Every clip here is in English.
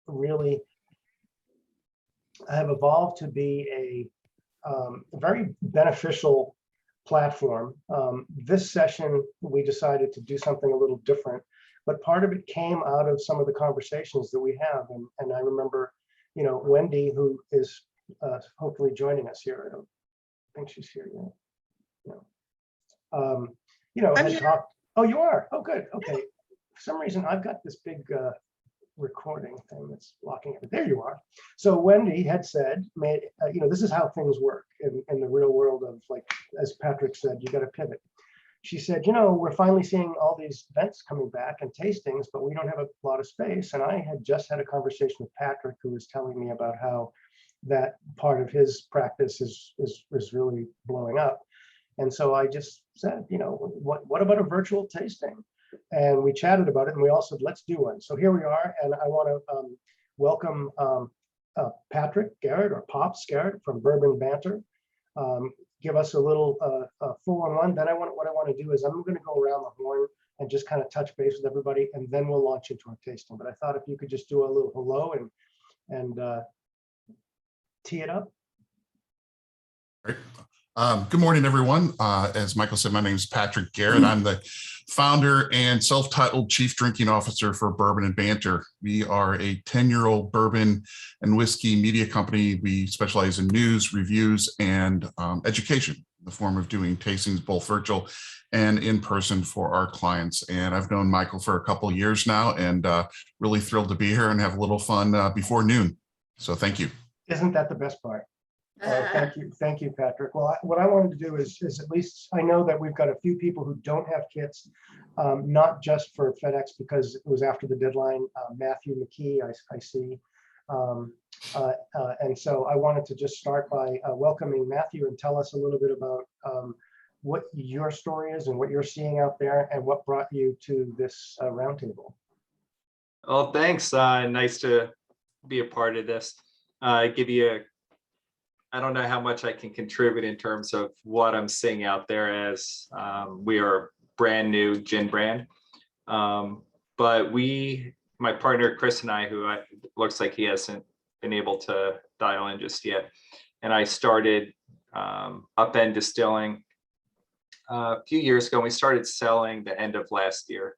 really have evolved to be a very beneficial platform. This session, we decided to do something a little different, but part of it came out of some of the conversations that we have. And I remember, you know, Wendy, who is hopefully joining us here. I don't think she's here yet. No. You know, had talked. Oh, you are? Oh, good. Okay. For some reason, I've got this big recording thing that's blocking it. There you are. So Wendy had said, you know, this is how things work in the real world of, like, as Patrick said, you got to pivot. She said, you know, we're finally seeing all these events coming back and tastings, but we don't have a lot of space. And I had just had a conversation with Patrick, who was telling me about how that part of his practice is really blowing up. And so I just said, you know, what about a virtual tasting? And we chatted about it, and we all said, let's do one. So here we are, and I want to welcome Patrick Garrett, or Pops Garrett, from Bourbon Banter. Give us a little 4-on-1. Then what I want to do is I'm going to go around the horn and just kind of touch base with everybody, and then we'll launch into our tasting. But I thought if you could just do a little hello and tee it up. Great. Good morning, everyone. As Michael said, my name is Patrick Garrett. I'm the founder and self-titled Chief Drinking Officer for Bourbon and Banter. We are a 10-year-old bourbon and whiskey media company. We specialize in news, reviews, and education in the form of doing tastings, both virtual and in person, for our clients. And I've known Michael for a couple of years now, and really thrilled to be here and have a little fun before noon. So thank you. Isn't that the best part? Thank you, Patrick. Well, what I wanted to do is at least, I know that we've got a few people who don't have kits, not just for FedEx because it was after the deadline. Matthew McKee, I see, and so I wanted to just start by welcoming Matthew and tell us a little bit about what your story is and what you're seeing out there and what brought you to this roundtable. Oh, thanks. Nice to be a part of this. Give you I don't know how much I can contribute in terms of what I'm seeing out there, as we are a brand new gin brand. But my partner, Chris, and I, who looks like he hasn't been able to dial in just yet, and I started Upend Distilling a few years ago. We started selling the end of last year.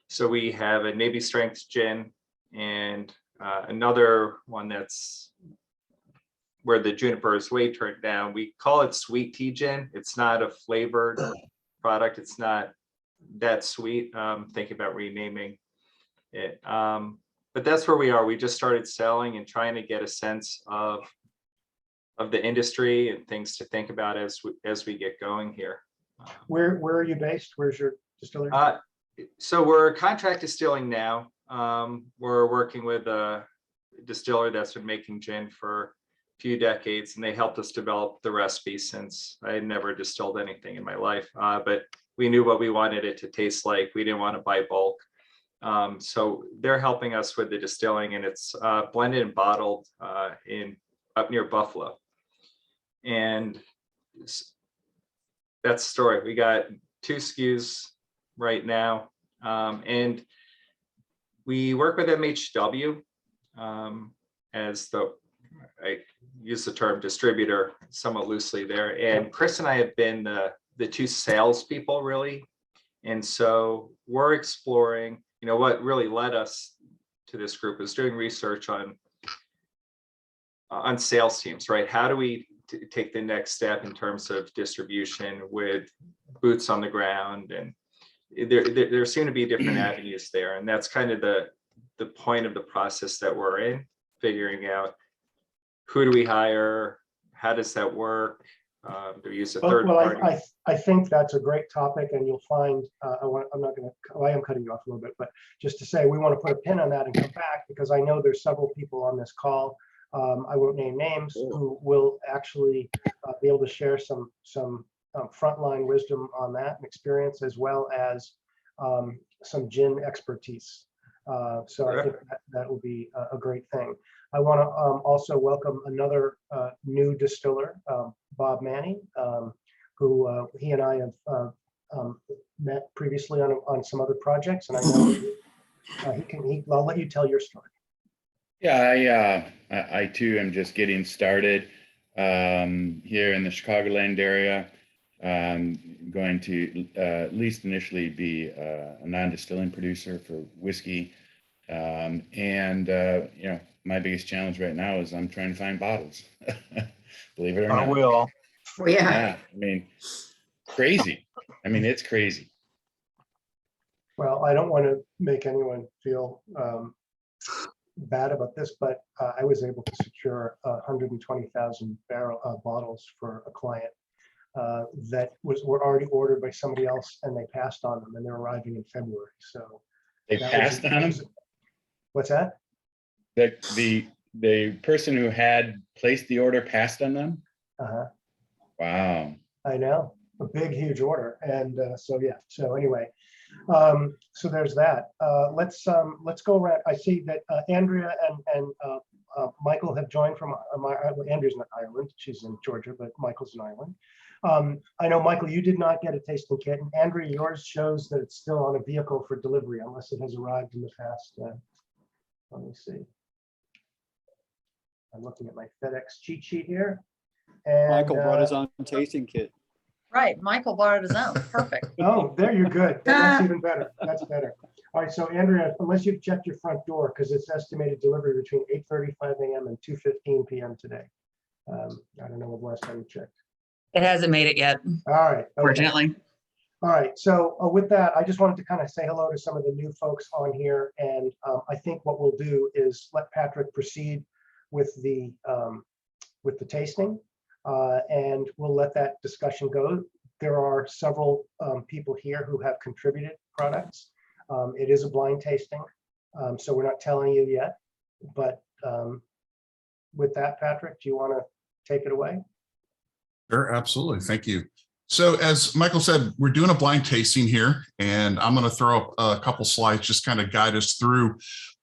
So we have a Navy Strength gin and another one that's where the juniper is way turned down. We call it sweet tea gin. It's not a flavored product. It's not that sweet. Thinking about renaming it. But that's where we are. We just started selling and trying to get a sense of the industry and things to think about as we get going here. Where are you based? Where's your distillery? So we're contract distilling now. We're working with a distiller that's been making gin for few decades, and they helped us develop the recipe, since I had never distilled anything in my life, but we knew what we wanted it to taste like. We didn't want to buy bulk, so they're helping us with the distilling, and it's blended and bottled up near Buffalo. And that's the story. We got 2 SKUs right now, and we work with MHW as I use the term distributor somewhat loosely there. And Chris and I have been the 2 salespeople, really. And so we're exploring, you know, what really led us to this group is doing research on sales teams, right? How do we take the next step in terms of distribution with boots on the ground? And there seem to be different avenues there. And that's kind of the point of the process that we're in, figuring out who do we hire, how does that work? Do we use a third party? I think that's a great topic, and you'll find, I am cutting you off a little bit, but just to say, we want to put a pin on that and come back, because I know there's several people on this call, I won't name names, who will actually be able to share some frontline wisdom on that and experience, as well as some gin expertise. So I think that will be a great thing. I want to also welcome another new distiller, Bob Manny, who he and I have met previously on some other projects, and I know I'll let you tell your story. Yeah, I too am just getting started here in the Chicagoland area. Going to at least initially be a non-distilling producer for whiskey. You know, my biggest challenge right now is I'm trying to find bottles. Believe it or not. We all. Well, yeah. Yeah, I mean, crazy. I mean, it's crazy. Well, I don't want to make anyone feel bad about this, but I was able to secure 120,000 bottles for a client that were already ordered by somebody else, and they passed on them, and they're arriving in February. So They that passed on them. What's that? The person who had placed the order passed on them. Uh-huh. Wow. I know, a big, huge order. And so, yeah, so anyway, so there's that. Let's go around. I see that Andrea and Michael have joined from, Andrea's in Ireland, she's in Georgia, but Michael's in Ireland. I know, Michael, you did not get a tasting kit, and Andrea, yours shows that it's still on a vehicle for delivery unless it has arrived in the past. Let me see. I'm looking at my FedEx cheat sheet here. And, Michael brought his own tasting kit. Right, Michael borrowed his own, perfect. Oh, there, you're good. That's even better. That's better. All right, so Andrea, unless you've checked your front door, because it's estimated delivery between 8:35 a.m. and 2:15 p.m. today. I don't know when the last time you checked. It hasn't made it yet, All right. Okay. fortunately. All right, so with that, I just wanted to kind of say hello to some of the new folks on here, and I think what we'll do is let Patrick proceed with the tasting, and we'll let that discussion go. There are several people here who have contributed products. It is a blind tasting, so we're not telling you yet. But with that, Patrick, do you want to take it away? Sure, absolutely. Thank you. So as Michael said, we're doing a blind tasting here, and I'm going to throw up a couple slides, just kind of guide us through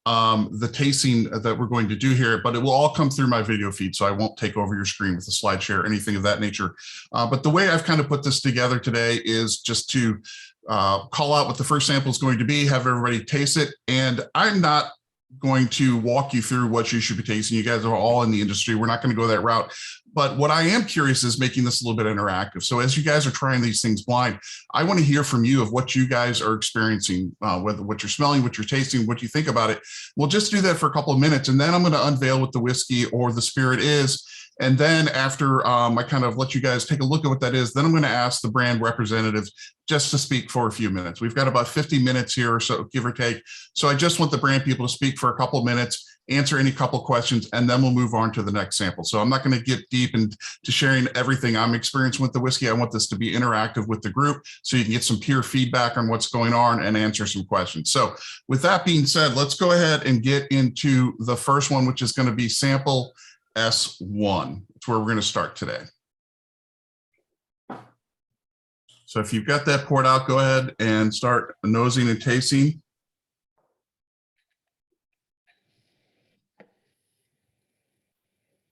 the tasting that we're going to do here, but it will all come through my video feed, so I won't take over your screen with a slide share or anything of that nature. But the way I've kind of put this together today is just to call out what the first sample is going to be, have everybody taste it, and I'm not going to walk you through what you should be tasting. You guys are all in the industry. We're not going to go that route. But what I am curious is making this a little bit interactive. So as you guys are trying these things blind, I want to hear from you of what you guys are experiencing, whether what you're smelling, what you're tasting, what you think about it. We'll just do that for a couple of minutes, and then I'm going to unveil what the whiskey or the spirit is. And then after I kind of let you guys take a look at what that is, then I'm going to ask the brand representatives just to speak for a few minutes. We've got about 50 minutes here or so, give or take. So I just want the brand people to speak for a couple of minutes, answer any couple of questions, and then we'll move on to the next sample. So I'm not going to get deep into sharing everything I'm experiencing with the whiskey. I want this to be interactive with the group so you can get some peer feedback on what's going on and answer some questions. So with that being said, let's go ahead and get into the first one, which is going to be sample S1. It's where we're going to start today. So if you've got that poured out, go ahead and start nosing and tasting.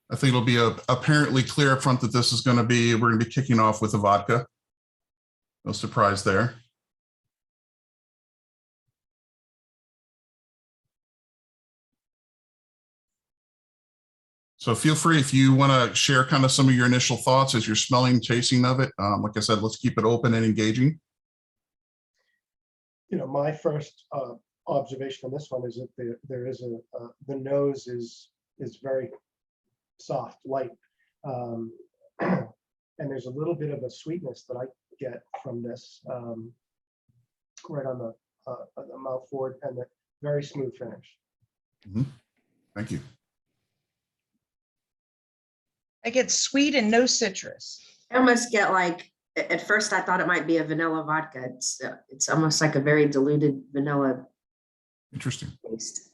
I think it'll be apparently clear up front that this is going to be, we're going to be kicking off with a vodka. No surprise there. So feel free if you want to share kind of some of your initial thoughts as you're smelling, tasting of it. Like I said, let's keep it open and engaging. You know, my first observation on this one is that there is the nose is very soft, light, and there's a little bit of a sweetness that I get from this right on the mouth forward, and the very smooth finish. Mm-hmm. Thank you. I get sweet and no citrus. I almost get like, at first I thought it might be a vanilla vodka. It's almost like a very diluted vanilla Interesting. taste.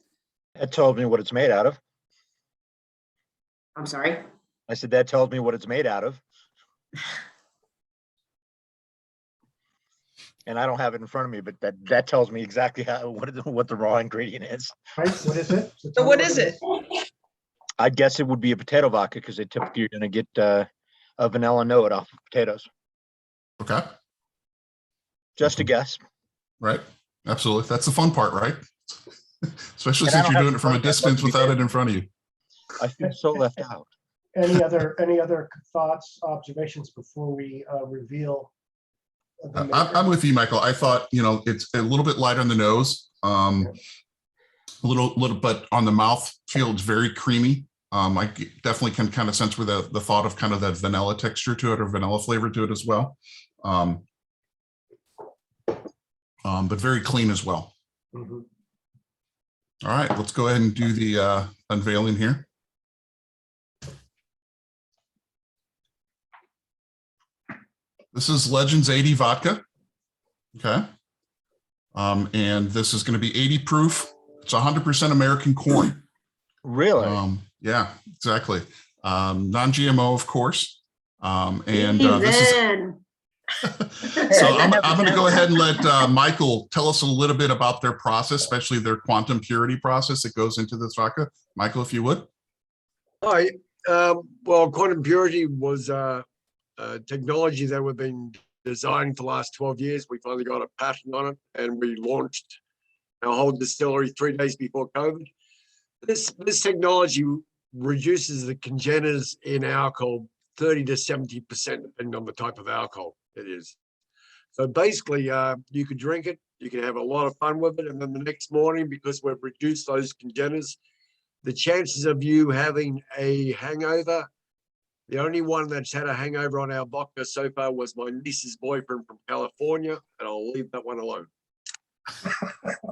That told me what it's made out of. I'm sorry. I said, that told me what it's made out of. And I don't have it in front of me, but that tells me exactly what the raw ingredient is. Right? What is it? So what is it? I'd guess it would be a potato vodka because typically you're going to get a vanilla note off of potatoes. Okay. Just a guess. Right. Absolutely. That's the fun part, right? Especially And I since don't you're have doing it from a to- distance without it in front of you. I feel so left out. Any other thoughts, observations before we reveal? the I'm maker? with you, Michael. I thought, it's a little bit light on the nose. A little, but on the mouth feel it's very creamy. Definitely can kind of sense where the thought of kind of that vanilla texture to it or vanilla flavor to it as well. But very clean as well. Mhm. All right, let's go ahead and do the unveiling here. This is Legends 80 vodka. Okay. And this is going to be 80 proof. It's 100% American corn. Really? Yeah, exactly. Non-GMO, of course. This is Even. so I'm going to go ahead and let Michael tell us a little bit about their process, especially their quantum purity process that goes into this vodka. Michael, if you would. Hi. Well, quantum purity was technology that we've been designing for the last 12 years. We finally got a patent on it, and we launched our whole distillery 3 days before COVID. This technology reduces the congeners in alcohol 30 to 70%, depending on the type of alcohol it is. So basically, you could drink it, you can have a lot of fun with it, and then the next morning, because we've reduced those congeners, the chances of you having a hangover, the only one that's had a hangover on our vodka so far was my niece's boyfriend from California, and I'll leave that one alone.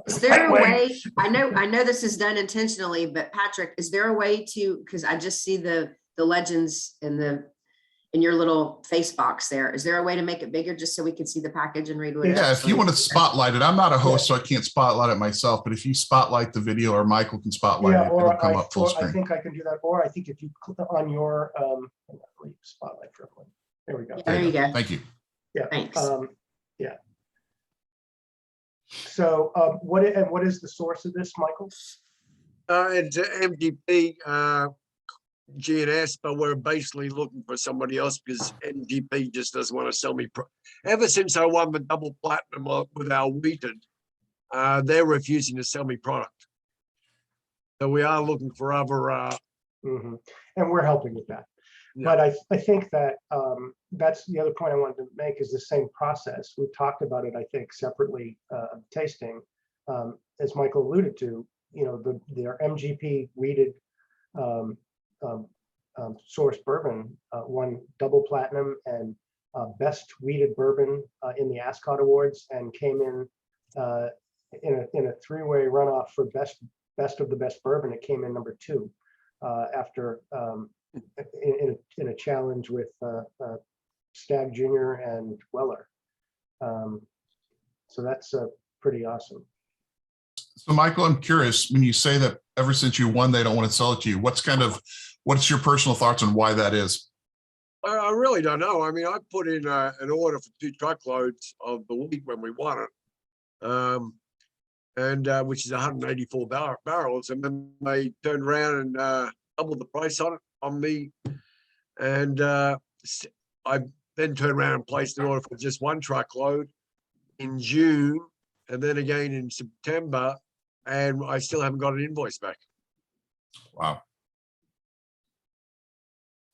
Is there a way, I know this is done intentionally, but Patrick, is there a way to, because I just see the legends in your little face box there. Is there a way to make it bigger just so we can see the package and read what it Yeah, if actually you want to is? spotlight it, I'm not a host, so I can't spotlight it myself. But if you spotlight the video, or Michael can spotlight Yeah, it, it'll come up full I screen. think I can do that, or I think if you click on your spotlight for everyone. There we go. Yeah, there you go. Thank you. Yeah. Thanks. Yeah. So what is the source of this, Michael? It's MGP GNS, but we're basically looking for somebody else because MGP just doesn't want to sell me. Ever since I won the double platinum with our wheated, they're refusing to sell me product. So we are looking for other. And we're helping with that. Yeah. But I think that that's the other point I wanted to make is the same process. We talked about it, I think, separately tasting, as Michael alluded to, their MGP wheated source bourbon won double platinum and best wheated bourbon in the Ascot Awards, and came in a three-way runoff for best of the best bourbon. It came in number 2 after in a challenge with Stag Junior and Weller. So that's pretty awesome. So, Michael, I'm curious, when you say that ever since you won, they don't want to sell it to you, what's your personal thoughts on why that is? I really don't know. I mean, I put in an order for 2 truckloads of the wheat when we won it, and which is 184 barrels, and then they turned around and doubled the price on me, and I then turned around and placed an order for just 1 truckload in June, and then again in September, and I still haven't got an invoice back. Wow.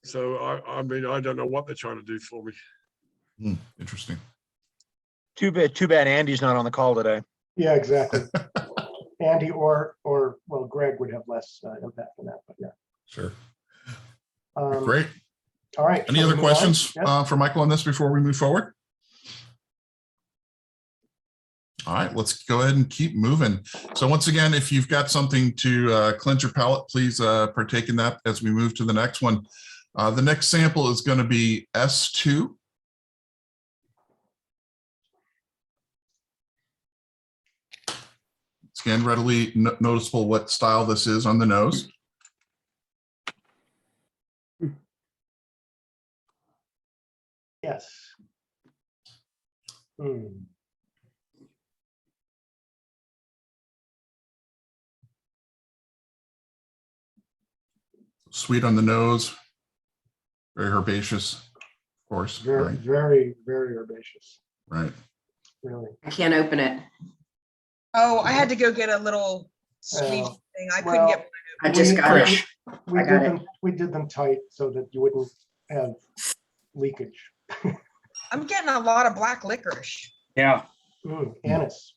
So I mean, I don't know what they're trying to do for me. Interesting. Too bad Andy's not on the call today. Yeah, exactly. Andy or well, Greg would have less impact on that, but yeah. Sure. Um, Great. All right. Any shall we other move on? questions Yeah. for Michael on this before we move forward? All right, let's go ahead and keep moving. So once again, if you've got something to cleanse your palate, please partake in that as we move to the next one. The next sample is going to be S2. It's again readily noticeable what style this is on the nose. Yes. Sweet on the nose, very herbaceous, of course. Very, Right. very, very herbaceous. Right. Really. I can't open it. Oh, I had to go get a little sweet Oh, thing. I couldn't get. I just got it. Fresh. We I got did it. them, we did them tight so that you wouldn't have leakage. I'm getting a lot of black licorice. Yeah. Anise.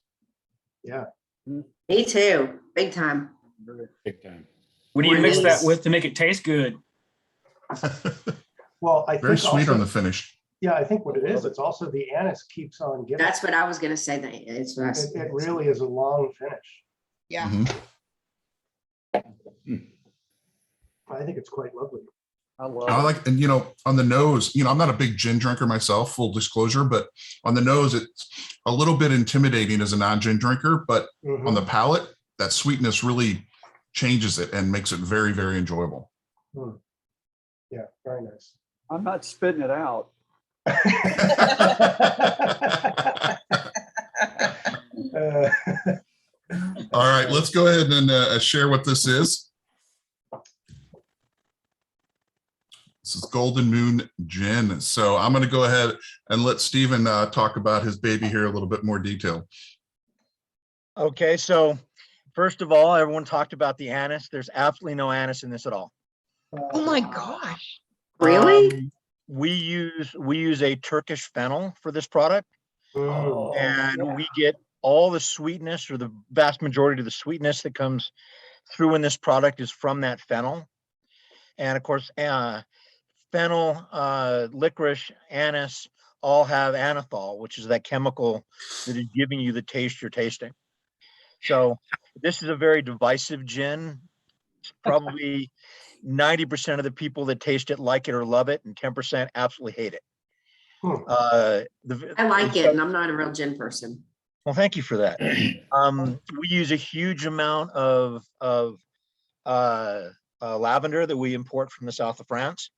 Yeah. Me too, big time. Big time. What do you mix that Nice. with to make it taste good? Well, I Very think sweet on also, the finish. yeah, I think what it is, it's also the anise keeps on giving. That's what I was gonna say. That it's. It really is a long finish. Yeah. Mhm. I think it's quite lovely. I love I like, and on the nose, I'm not a big gin drinker myself, full disclosure, but on the nose, it's a little bit intimidating as a non-gin drinker, but Mhm. on the palate, that sweetness really changes it and makes it very, very enjoyable. Yeah, very nice. I'm not spitting it out. All right, let's go ahead and share what this is. This is Golden Moon Gin. So I'm going to go ahead and let Stephen talk about his baby here a little bit more detail. Okay, so first of all, everyone talked about the anise. There's absolutely no anise in this at all. Oh my gosh. Really? We use a Turkish fennel for this product, and we get all the sweetness, or the vast majority of the sweetness that comes through in this product is from that fennel. And of course, fennel, licorice, anise all have anethol, which is that chemical that is giving you the taste you're tasting. So this is a very divisive gin. It's probably 90% of the people that taste it like it or love it, and 10% absolutely hate it. I like it, and I'm not a real gin person. Well, thank you for that. We use a huge amount of lavender that we import from the south of France.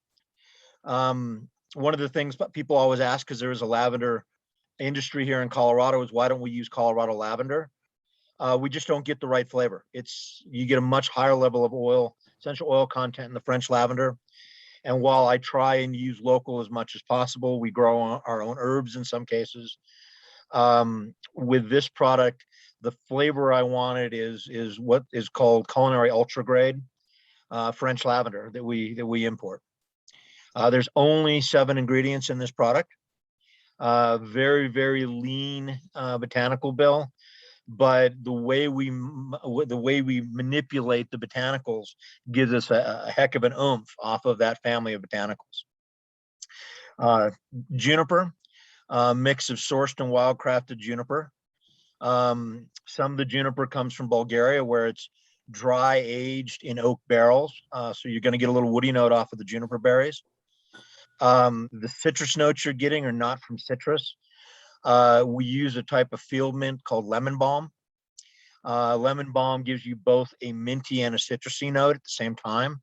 One of the things people always ask, because there is a lavender industry here in Colorado, is why don't we use Colorado lavender? We just don't get the right flavor. You get a much higher level of oil, essential oil content in the French lavender. And while I try and use local as much as possible, we grow our own herbs in some cases. With this product, the flavor I wanted is what is called culinary ultra grade French lavender that we import. There's only 7 ingredients in this product. Very, very lean botanical bill, but the way we manipulate the botanicals gives us a heck of an oomph off of that family of botanicals. Juniper, mix of sourced and wildcrafted juniper. Some of the juniper comes from Bulgaria, where it's dry aged in oak barrels. So you're going to get a little woody note off of the juniper berries. The citrus notes you're getting are not from citrus. We use a type of field mint called lemon balm. Lemon balm gives you both a minty and a citrusy note at the same time.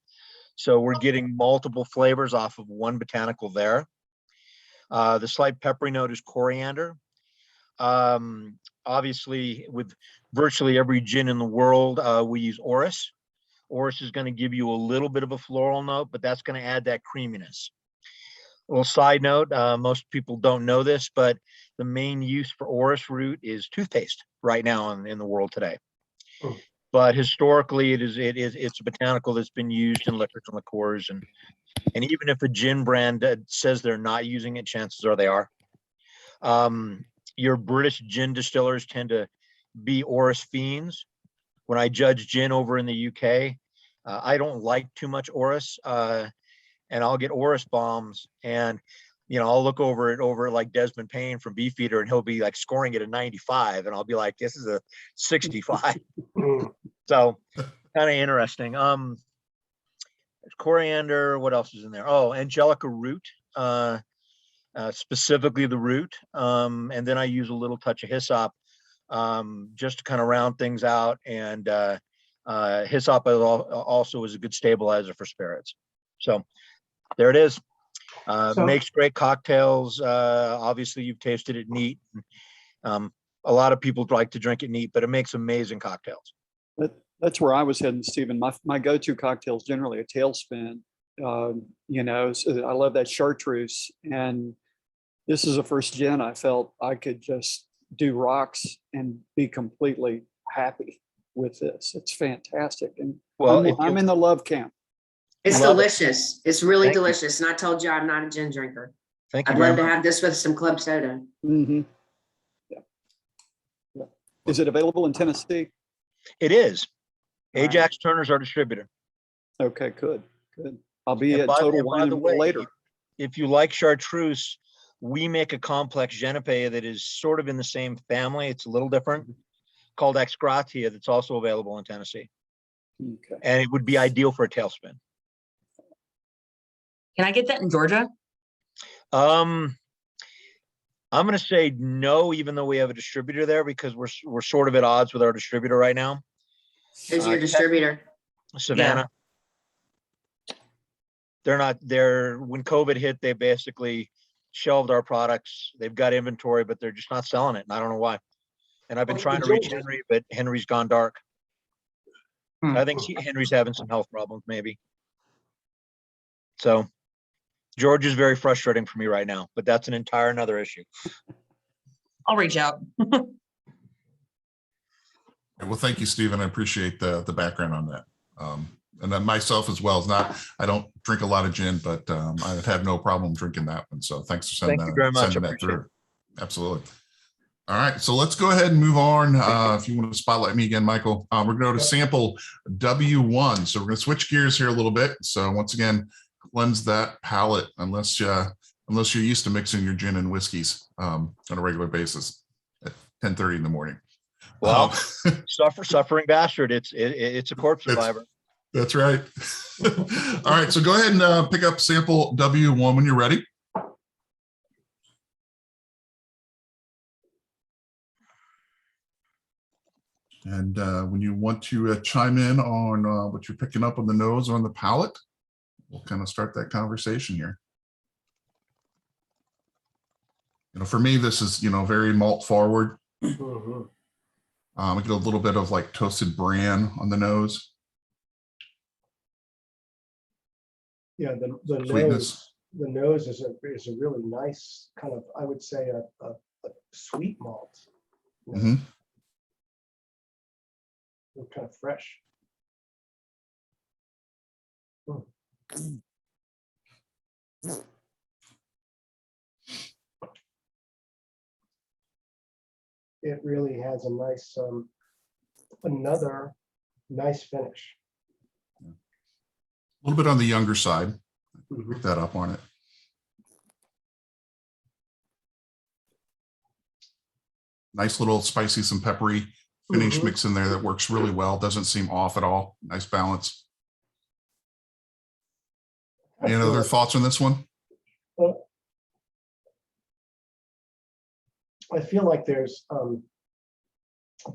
So we're getting multiple flavors off of one botanical there. The slight peppery note is coriander. Obviously, with virtually every gin in the world, we use orris. Orris is going to give you a little bit of a floral note, but that's going to add that creaminess. A little side note, most people don't know this, but the main use for orris root is toothpaste right now in the world today. But historically, it's a botanical that's been used in liquors and liqueurs, and even if a gin brand says they're not using it, chances are they are. Your British gin distillers tend to be orris fiends. When I judge gin over in the UK, I don't like too much orris, and I'll get orris bombs, and I'll look over like Desmond Payne from Beefeater, and he'll be like scoring it a 95, and I'll be like, this is a 65. So kind of interesting. Coriander, what else is in there? Oh, angelica root, specifically the root. And then I use a little touch of hyssop just to kind of round things out. And hyssop also is a good stabilizer for spirits. So there it is. Makes great cocktails. Obviously, you've tasted it neat. A lot of people like to drink it neat, but it makes amazing cocktails. That's where I was heading, Stephen. My go-to cocktail is generally a tailspin. So I love that chartreuse. And this is the first gin I felt I could just do rocks and be completely happy. with this. It's fantastic. And Well, I'm, if you- I'm in the love camp. It's Love it. delicious. It's really Thank you. delicious. And I told you I'm not a gin drinker. Thank you I'd very love to much. have this with some club soda. Mhm. Yeah. Yeah. Is it available in Tennessee? It is. All right. Ajax Turner's our distributor. Okay, good, good. I'll be And at by the- Total and by Wine the a little way, later. If you like chartreuse, we make a complex Genepe that is sort of in the same family. It's a little different, called Ex Gratia, that's also available in Tennessee. Okay. And it would be ideal for a tailspin. Can I get that in Georgia? I'm gonna say no, even though we have a distributor there, because we're sort of at odds with our distributor right now, Who's your Uh, distributor? Savannah. When COVID hit, they basically shelved our products. They've got inventory, but they're just not selling it. And I don't know why. And I've been Well, trying to reach Henry, but Henry's gone dark. Hmm. I think Henry's having some health problems, maybe. So George is very frustrating for me right now, but that's an entire another issue. I'll reach out. Well, thank you, Stephen. I appreciate the background on that. And then myself as well. I don't drink a lot of gin, but I've had no problem drinking that one. So thanks for Thank you very much. sending I that appreciate through. Absolutely. All right, so let's go ahead and move on. If you want to spotlight me again, Michael, we're going to go to sample W1. So we're going to switch gears here a little bit. So once again, cleanse that palate unless you're used to mixing your gin and whiskeys on a regular basis at 10:30 in the morning. Well, suffering bastard. It's a corpse That's- survivor. That's right. All right, so go ahead and pick up sample W1 when you're ready. And when you want to chime in on what you're picking up on the nose or on the palate, we'll kind of start that conversation here. For me, this is, very malt forward. Mhm. I get a little bit of like toasted bran on the nose. Yeah, the Sweetness. nose is a really nice kind of, I would say, a sweet malt. Mhm. Kind of fresh. It really has a nice, another nice finish. A little bit on the younger side. Mhm. Pick that up on it. Nice little spicy, some peppery finish Mhm. mix in there that works really well. Doesn't seem off at all. Nice balance. Any other thoughts on this one? Well, I feel like there's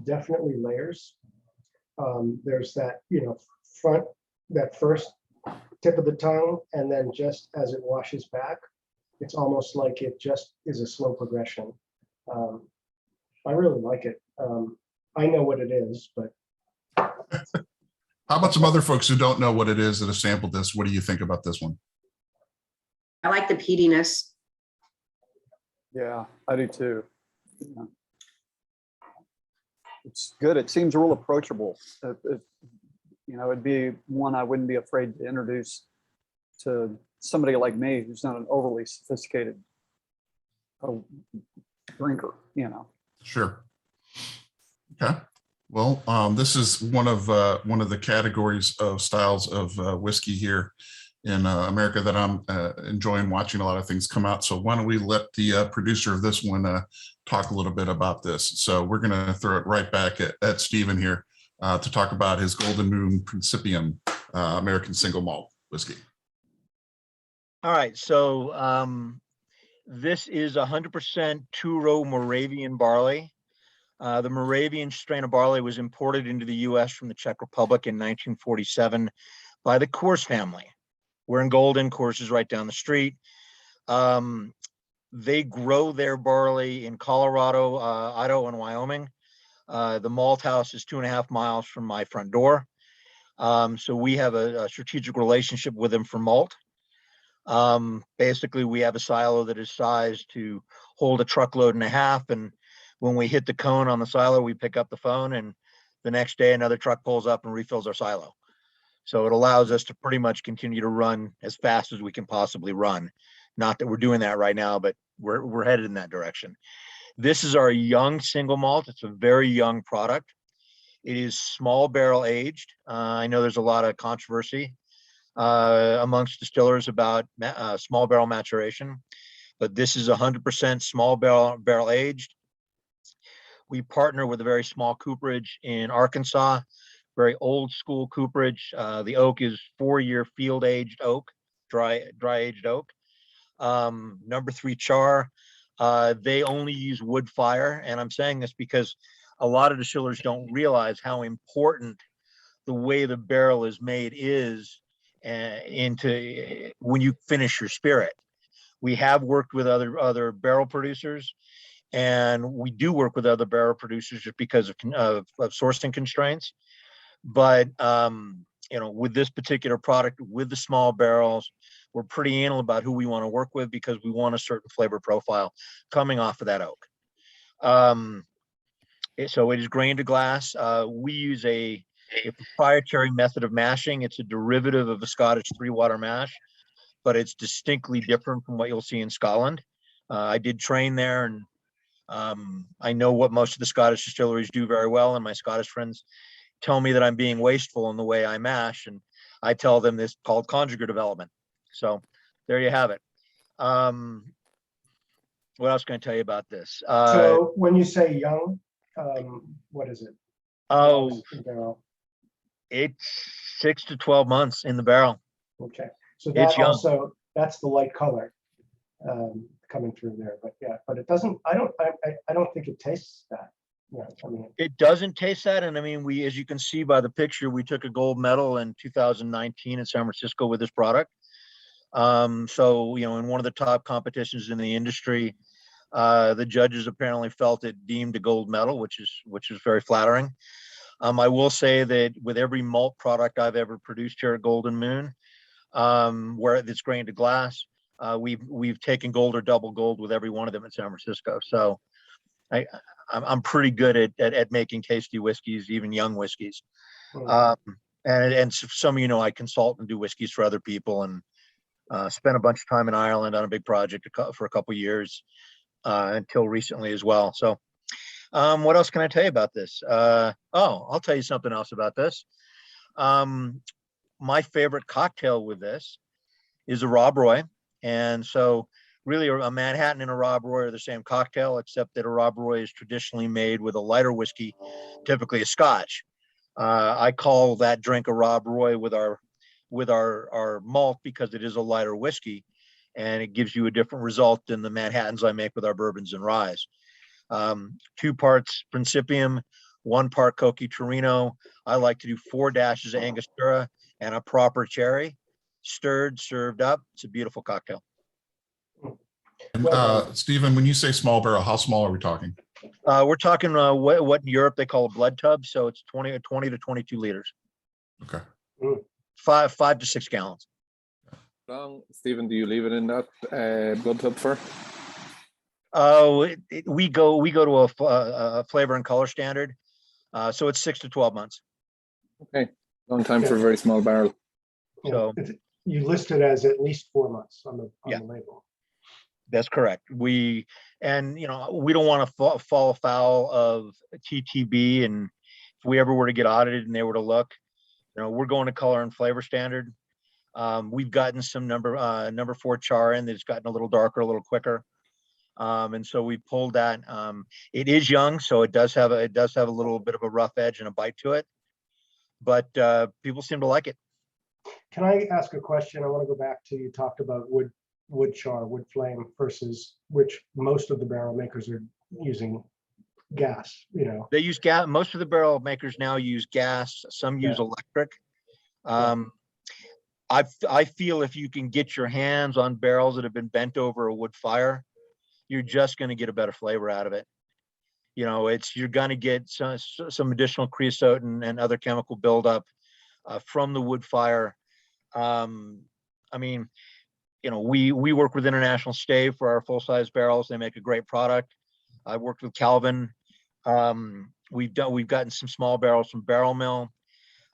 definitely layers. There's that, that first tip of the tongue, and then just as it washes back, it's almost like it just is a slow progression. I really like it. I know what it is, but How about some other folks who don't know what it is that have sampled this? What do you think about this one? I like the peatiness. Yeah, I do too. Yeah. It's good. It seems real approachable. It'd be one I wouldn't be afraid to introduce to somebody like me who's not an overly sophisticated drinker. Sure. Okay. Well, this is one of the categories of styles of whiskey here in America that I'm enjoying watching a lot of things come out. So why don't we let the producer of this one talk a little bit about this. So we're going to throw it right back at Stephen here to talk about his Golden Moon Principium American single malt whiskey. All right, so this is 100% two-row Moravian barley. The Moravian strain of barley was imported into the U.S. from the Czech Republic in 1947 by the Coors family. We're in Golden. Coors is right down the street. They grow their barley in Colorado, Idaho, and Wyoming. The malt house is 2.5 miles from my front door. So we have a strategic relationship with them for malt. Basically, we have a silo that is sized to hold a truckload and a half. And when we hit the cone on the silo, we pick up the phone and The next day, another truck pulls up and refills our silo. So it allows us to pretty much continue to run as fast as we can possibly run. Not that we're doing that right now, but we're headed in that direction. This is our young single malt. It's a very young product. It is small barrel aged. I know there's a lot of controversy amongst distillers about small barrel maturation, but this is 100% small barrel aged. We partner with a very small cooperage in Arkansas, very old school cooperage. The oak is 4-year field aged oak, dry aged oak. Number 3 char. They only use wood fire, and I'm saying this because a lot of distillers don't realize how important the way the barrel is made is into when you finish your spirit. We have worked with other barrel producers, and we do work with other barrel producers just because of sourcing constraints. But with this particular product, with the small barrels, we're pretty anal about who we want to work with because we want a certain flavor profile coming off of that oak. So it is grain to glass. We use a proprietary method of mashing. It's a derivative of a Scottish 3-water mash, but it's distinctly different from what you'll see in Scotland. I did train there, and I know what most of the Scottish distilleries do very well, and my Scottish friends tell me that I'm being wasteful in the way I mash, and I tell them this called conjugate development. So there you have it. What else can I tell you about this? So when you say young, what is it? Oh, Barrel. it's 6 to 12 months in the barrel. Okay, so It's that young. also, that's the light color coming through there, but yeah, but it doesn't, I don't think it tastes that. Yeah, I mean, It doesn't taste that, and I mean, as you can see by the picture, we took a gold medal in 2019 in San Francisco with this product. So in one of the top competitions in the industry, the judges apparently felt it deemed a gold medal, which is very flattering. I will say that with every malt product I've ever produced here at Golden Moon, where it's grain to glass, we've taken gold or double gold with every one of them in San Francisco. So I'm pretty good at making tasty whiskeys, even young whiskeys. And some of I consult and do whiskeys for other people, and spent a bunch of time in Ireland on a big project for a couple of years until recently as well. So what else can I tell you about this? I'll tell you something else about this. My favorite cocktail with this is a Rob Roy. And so really a Manhattan and a Rob Roy are the same cocktail, except that a Rob Roy is traditionally made with a lighter whiskey, typically a Scotch. I call that drink a Rob Roy with our malt because it is a lighter whiskey, and it gives you a different result than the Manhattans I make with our bourbons and ryes. 2 parts Principium, 1 part Coqui Torino. I like to do 4 dashes of Angostura and a proper cherry, stirred, served up. It's a beautiful cocktail. And Stephen, when you say small barrel, how small are we talking? We're talking what in Europe they call a blood tub, so it's 20 to 22 liters. Okay. 5 to 6 gallons. Stephen, do you leave it in that blood tub for? Oh, we go to a flavor and color standard, so it's 6 to 12 months. Okay, long time for a very small barrel. So you list it as at least 4 months on the label. That's correct. We don't want to fall afoul of TTB, and if we ever were to get audited and they were to look, we're going to color and flavor standard. We've gotten some number 4 char in that's gotten a little darker, a little quicker. And so we pulled that. It is young, so it does have a little bit of a rough edge and a bite to it, but people seem to like it. Can I ask a question? I want to go back to, you talked about wood char, wood flame versus which most of the barrel makers are using gas. They use gas. Most of the barrel makers now use gas. Some use electric. I feel if you can get your hands on barrels that have been bent over a wood fire, you're just going to get a better flavor out of it. You're going to get some additional creosote and other chemical buildup from the wood fire. We work with International Stave for our full-size barrels. They make a great product. I worked with Calvin We've gotten some small barrels from Barrel Mill.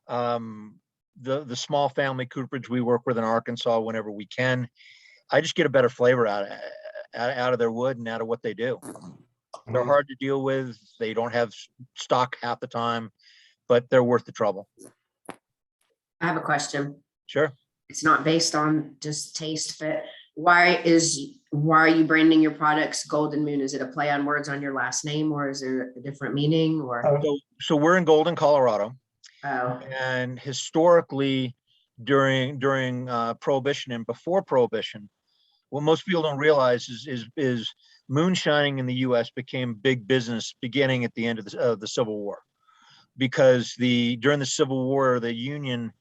The small family cooperage we work with in Arkansas whenever we can. I just get a better flavor out of their wood and out of what they do. They're hard to deal with. They don't have stock half the time, but they're worth the trouble. I have a question. Sure. It's not based on just taste fit. Why are you branding your products Golden Moon? Is it a play on words on your last name, or is there a different meaning, or? So we're in Golden, Colorado. Oh, And historically, during Prohibition and before Prohibition, what most people don't realize is moonshining in the U.S. became big business beginning at the end of the Civil War, because during the Civil War, the Union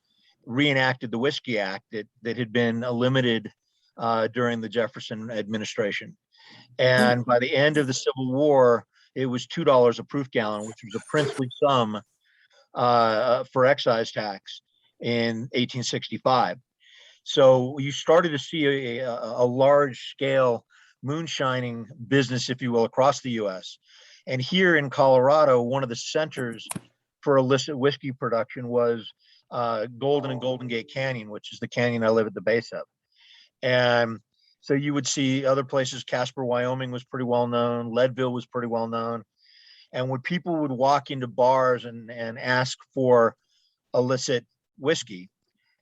reenacted the Whiskey Act that had been limited during the Jefferson administration. And by the end of the Civil War, it was $2 a proof gallon, which was a princely sum for excise tax in 1865. So you started to see a large scale moonshining business, if you will, across the US. And here in Colorado, one of the centers for illicit whiskey production was Golden and Golden Gate Canyon, which is the canyon I live at the base of. And so you would see other places. Casper, Wyoming was pretty well known. Leadville was pretty well known. And when people would walk into bars and ask for illicit whiskey,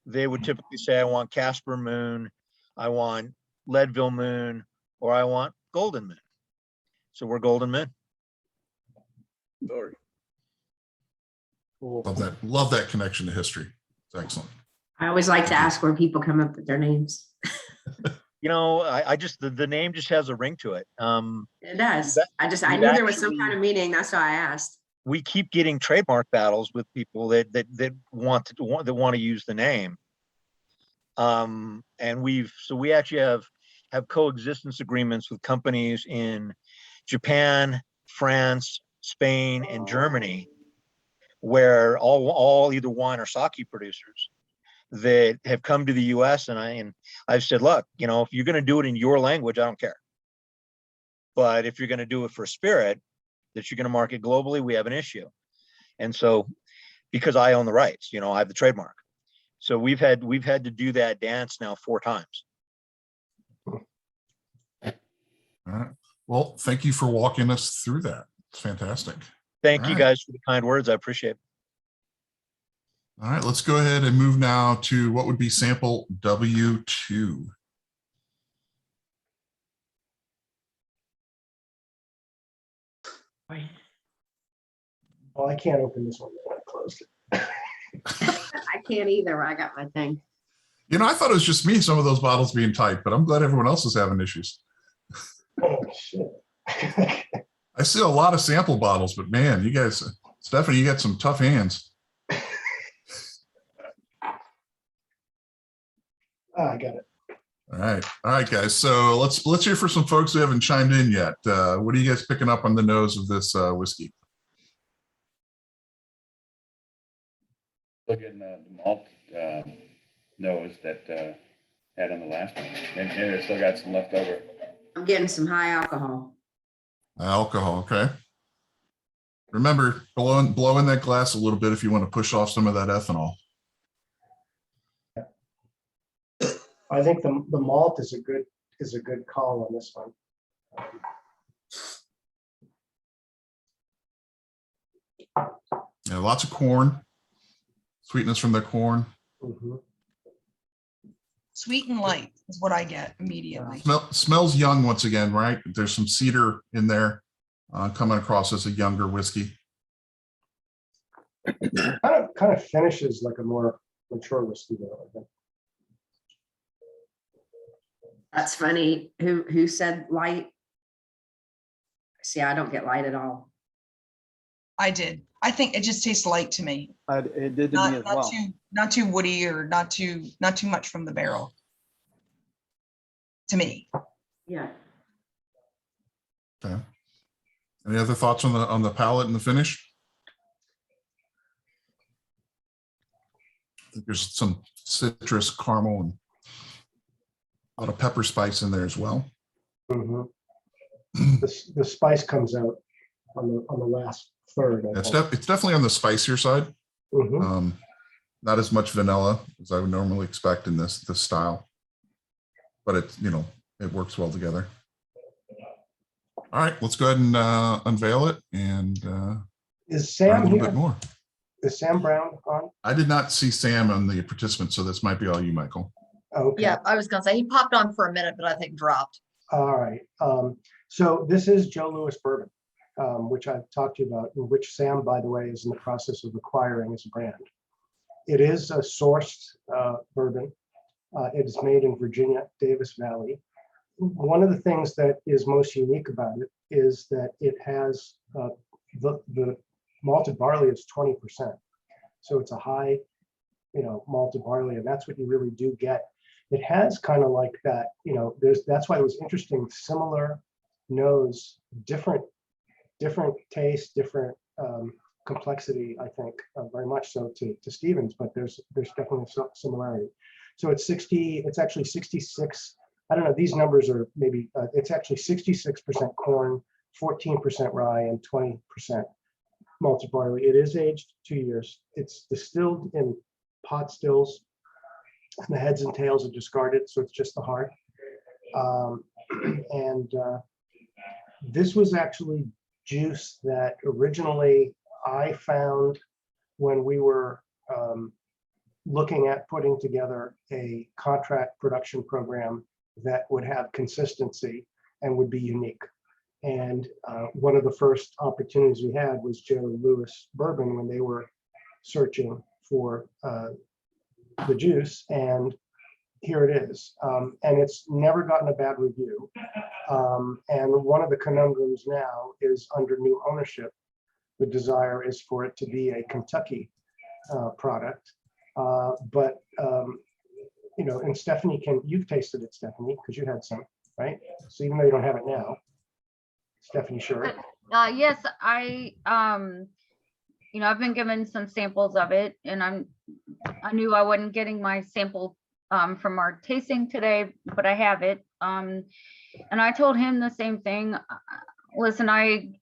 they would typically say, I want Casper Moon, I want Leadville Moon, or I want Golden Moon. So we're Golden Moon. Sorry. Cool. Love that connection to history. It's excellent. I always like to ask where people come up with their names. You know, I just, the name just has a ring to it. It does. I we've knew there was some actually- kind of meaning. That's why I asked. We keep getting trademark battles with people that want to use the name. And we actually have coexistence agreements with companies in Japan, France, Spain, and Germany, where all either wine or sake producers that have come to the US, and I've said, look, you know, if you're going to do it in your language, I don't care. But if you're going to do it for spirit that you're going to market globally, we have an issue. And so, because I own the rights, you know, I have the trademark. So we've had to do that dance now 4 times. All right. Well, thank you for walking us through that. It's fantastic. Thank All you right. guys for the kind words. I appreciate it. All right, let's go ahead and move now to what would be sample W2. Well, I can't open this one. I closed it. I can't either. I got my thing. You know, I thought it was just me, some of those bottles being tight, but I'm glad everyone else is having issues. Oh, shit. I see a lot of sample bottles, but man, you guys, Stephanie, you got some tough hands. I got it. All right, guys. So let's hear for some folks who haven't chimed in yet. What are you guys picking up on the nose of this whiskey? Look at the malt nose that had on the last one, and it still got some left over. I'm getting some high alcohol. Alcohol, okay. Remember, blow in that glass a little bit if you want to push off some of that ethanol. I think the malt is a good call on this one. Yeah, lots of corn, sweetness from the corn. Mhm. Sweet and light is what I get immediately. Smells young once again, right? There's some cedar in there coming across as a younger whiskey. Kind of finishes like a more mature whiskey though, I think. That's funny. Who said light? See, I don't get light at all. I did. I think it just tastes light to me. It did to me as well. Not too woody or not too much from the barrel. To me. Yeah. Okay. Any other thoughts on the palate and the finish? I think there's some citrus, caramel, and a lot of pepper spice in there as well. Mhm. The spice comes out on the last third. It's definitely on the spicier side. Mhm. Not as much vanilla as I would normally expect in this style, but it's, it works well together. All right, let's go ahead and unveil it and Is learn a Sam little here? bit more. Is Sam Brown on? I did not see Sam on the participant, so this might be all you, Michael. Okay. Yeah, I was gonna say he popped on for a minute, but I think dropped. All right. So this is Joe Louis bourbon, which I've talked to you about, and which Sam, by the way, is in the process of acquiring as a brand. It is a sourced bourbon. It is made in Virginia, Davis Valley. One of the things that is most unique about it is that it has the malted barley is 20%. So it's a high, malted barley, and that's what you really do get. It has kind of like that, that's why it was interesting, similar nose, different taste, different complexity, I think, very much so to Stevens, but there's definitely some similarity. So it's actually 66. I don't know, these numbers are maybe, it's actually 66% corn, 14% rye, and 20% malted barley. It is aged 2 years. It's distilled in pot stills. And the heads and tails are discarded, so it's just the heart. This was actually juice that originally I found when we were looking at putting together a contract production program that would have consistency and would be unique. And one of the first opportunities we had was Joe Louis Bourbon when they were searching for the juice, and here it is. And it's never gotten a bad review. And one of the conundrums now is under new ownership, the desire is for it to be a Kentucky product. And Stephanie, you've tasted it, Stephanie, because you had some, right? So even though you don't have it now, Stephanie, sure. Yes, I've been given some samples of it, and I knew I wasn't getting my sample from our tasting today, but I have it. And I told him the same thing. Listen, I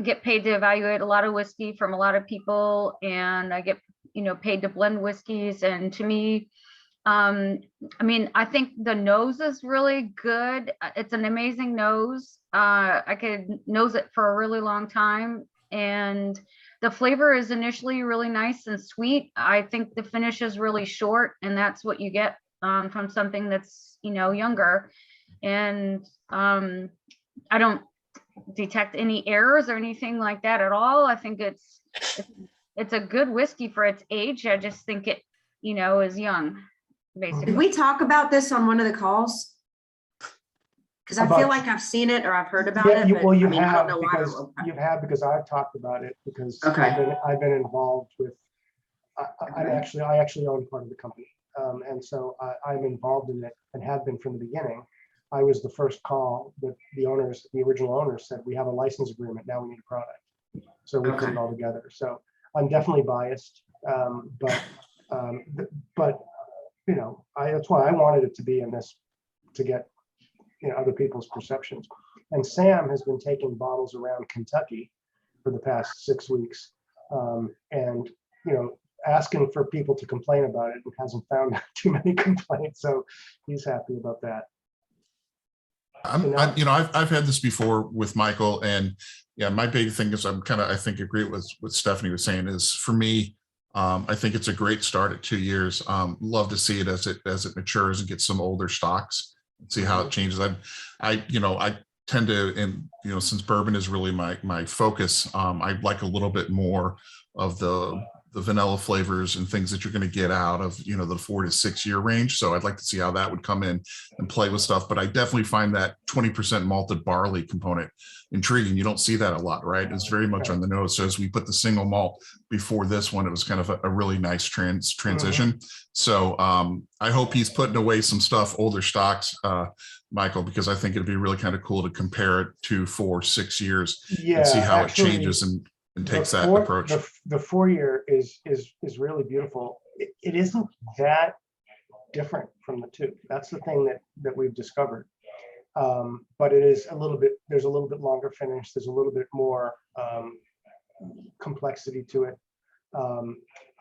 get paid to evaluate a lot of whiskey from a lot of people, and I get paid to blend whiskeys. And to me, I think the nose is really good. It's an amazing nose. I could nose it for a really long time, and the flavor is initially really nice and sweet. I think the finish is really short, and that's what you get from something that's younger. And I don't detect any errors or anything like that at all. I think it's a good whiskey for its age. I just think it is young, basically. Did we talk about this on one of the calls? Because I feel like I've seen it or I've heard about it. But, You I have, don't know why. because I've talked about it, because Okay. I've been involved with. I actually own part of the company, and so I'm involved in it and have been from the beginning. I was the first call that the original owners said, we have a license agreement, now we need a product. So we put it all together. So I'm definitely biased, but that's why I wanted it to be in this, to get other people's perceptions. And Sam has been taking bottles around Kentucky for the past 6 weeks, and asking for people to complain about it, and hasn't found too many complaints. So he's happy about that. I've had this before with Michael, and my big thing is I think agree with what Stephanie was saying. Is for me, I think it's a great start at 2 years. Love to see it as it matures and get some older stocks and see how it changes. I tend to, and since bourbon is really my focus, I like a little bit more of the vanilla flavors and things that you're going to get out of the 4 to 6 year range. So I'd like to see how that would come in and play with stuff. But I definitely find that 20% malted barley component intriguing. You don't see that a lot, right? It's very much on the nose. So as we put the single malt before this one, it was kind of a really nice transition. So I hope he's putting away some stuff, older stocks, Michael, because I think it'd be really kind of cool to compare it to 4 6 years and see how it changes and takes that approach. The 4 year is really beautiful. It isn't that different from the 2. That's the thing that we've discovered. But it is there's a little bit longer finish. There's a little bit more complexity to it.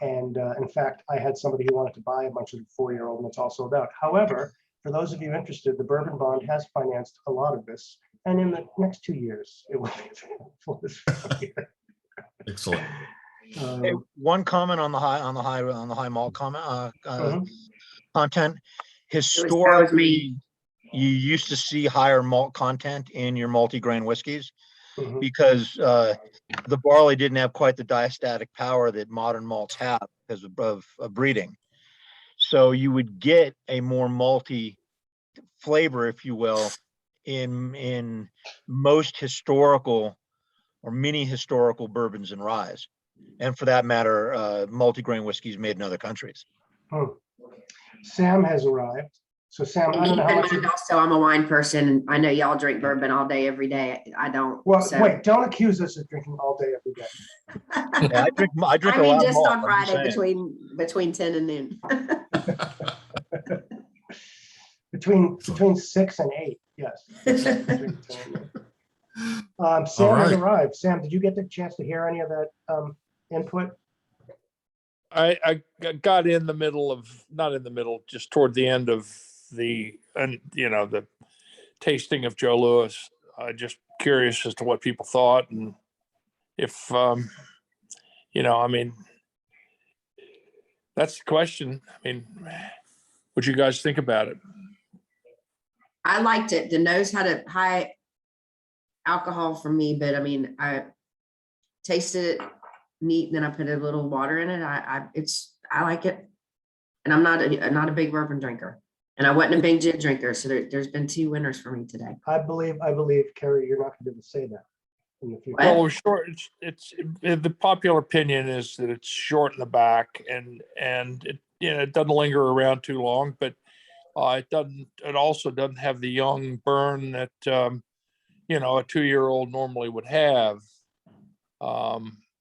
In fact, I had somebody who wanted to buy a bunch of the 4-year-old, and it's all sold out. However, for those of you interested, the Bourbon Bond has financed a lot of this, and in the next 2 years, it will be available this year. Excellent. Hey, one comment on the high malt comment, content. Historically, you used to see higher malt content in your multi-grain whiskeys because the barley didn't have quite the diastatic power that modern malts have because of breeding. So you would get a more malty flavor, if you will, in most historical or mini historical bourbons and ryes, and for that matter, multi-grain whiskeys made in other countries. Sam has arrived. So Sam, I And don't keep know in how much. mind also, I'm a wine person. And I know y'all drink bourbon all day, every day. I don't. Well, so. wait, don't accuse us of drinking all day, every day. Yeah, I drink I a mean, lot of just malt, on I'm Friday saying. between 10 and noon. between 6 and 8, yes. Sam has arrived. Sam, did you get the chance to hear any of that input? I got in the middle of, not in the middle, just toward the end of the tasting of Joe Louis. Just curious as to what people thought, and if I mean, that's the question. I mean, what you guys think about it? I liked it. The nose had a high alcohol for me, but I mean, I tasted it neat. And then I put a little water in it. I like it, and I'm not a big bourbon drinker, and I wasn't a big gin drinker. So there's been 2 winners for me today. I believe, Carrie, you're not going to be able to say that in the future. Well, short. It's the popular opinion is that it's short in the back, and it doesn't linger around too long, but it also doesn't have the young burn that a 2-year-old normally would have.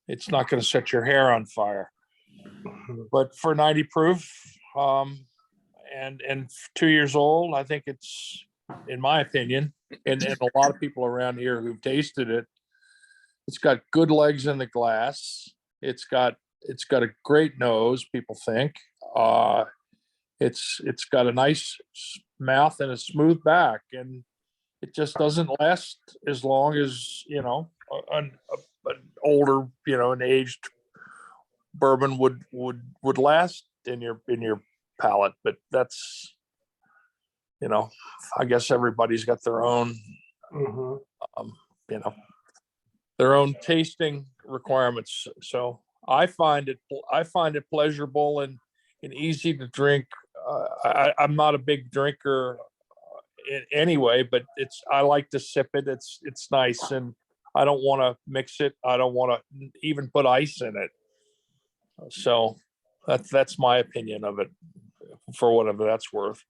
It's not going to set your hair on fire, but for 90 proof and 2 years old, I think it's, in my opinion, and a lot of people around here who've tasted it, it's got good legs in the glass. It's got a great nose, people think. It's got a nice mouth and a smooth back, and it just doesn't last as long as an older, an aged bourbon would last in your palate. But that's, I guess everybody's got their own, their own tasting requirements. So I find it pleasurable and easy to drink. I'm not a big drinker anyway, but I like to sip it. It's nice, and I don't want to mix it. I don't want to even put ice in it. So that's my opinion of it, for whatever that's worth.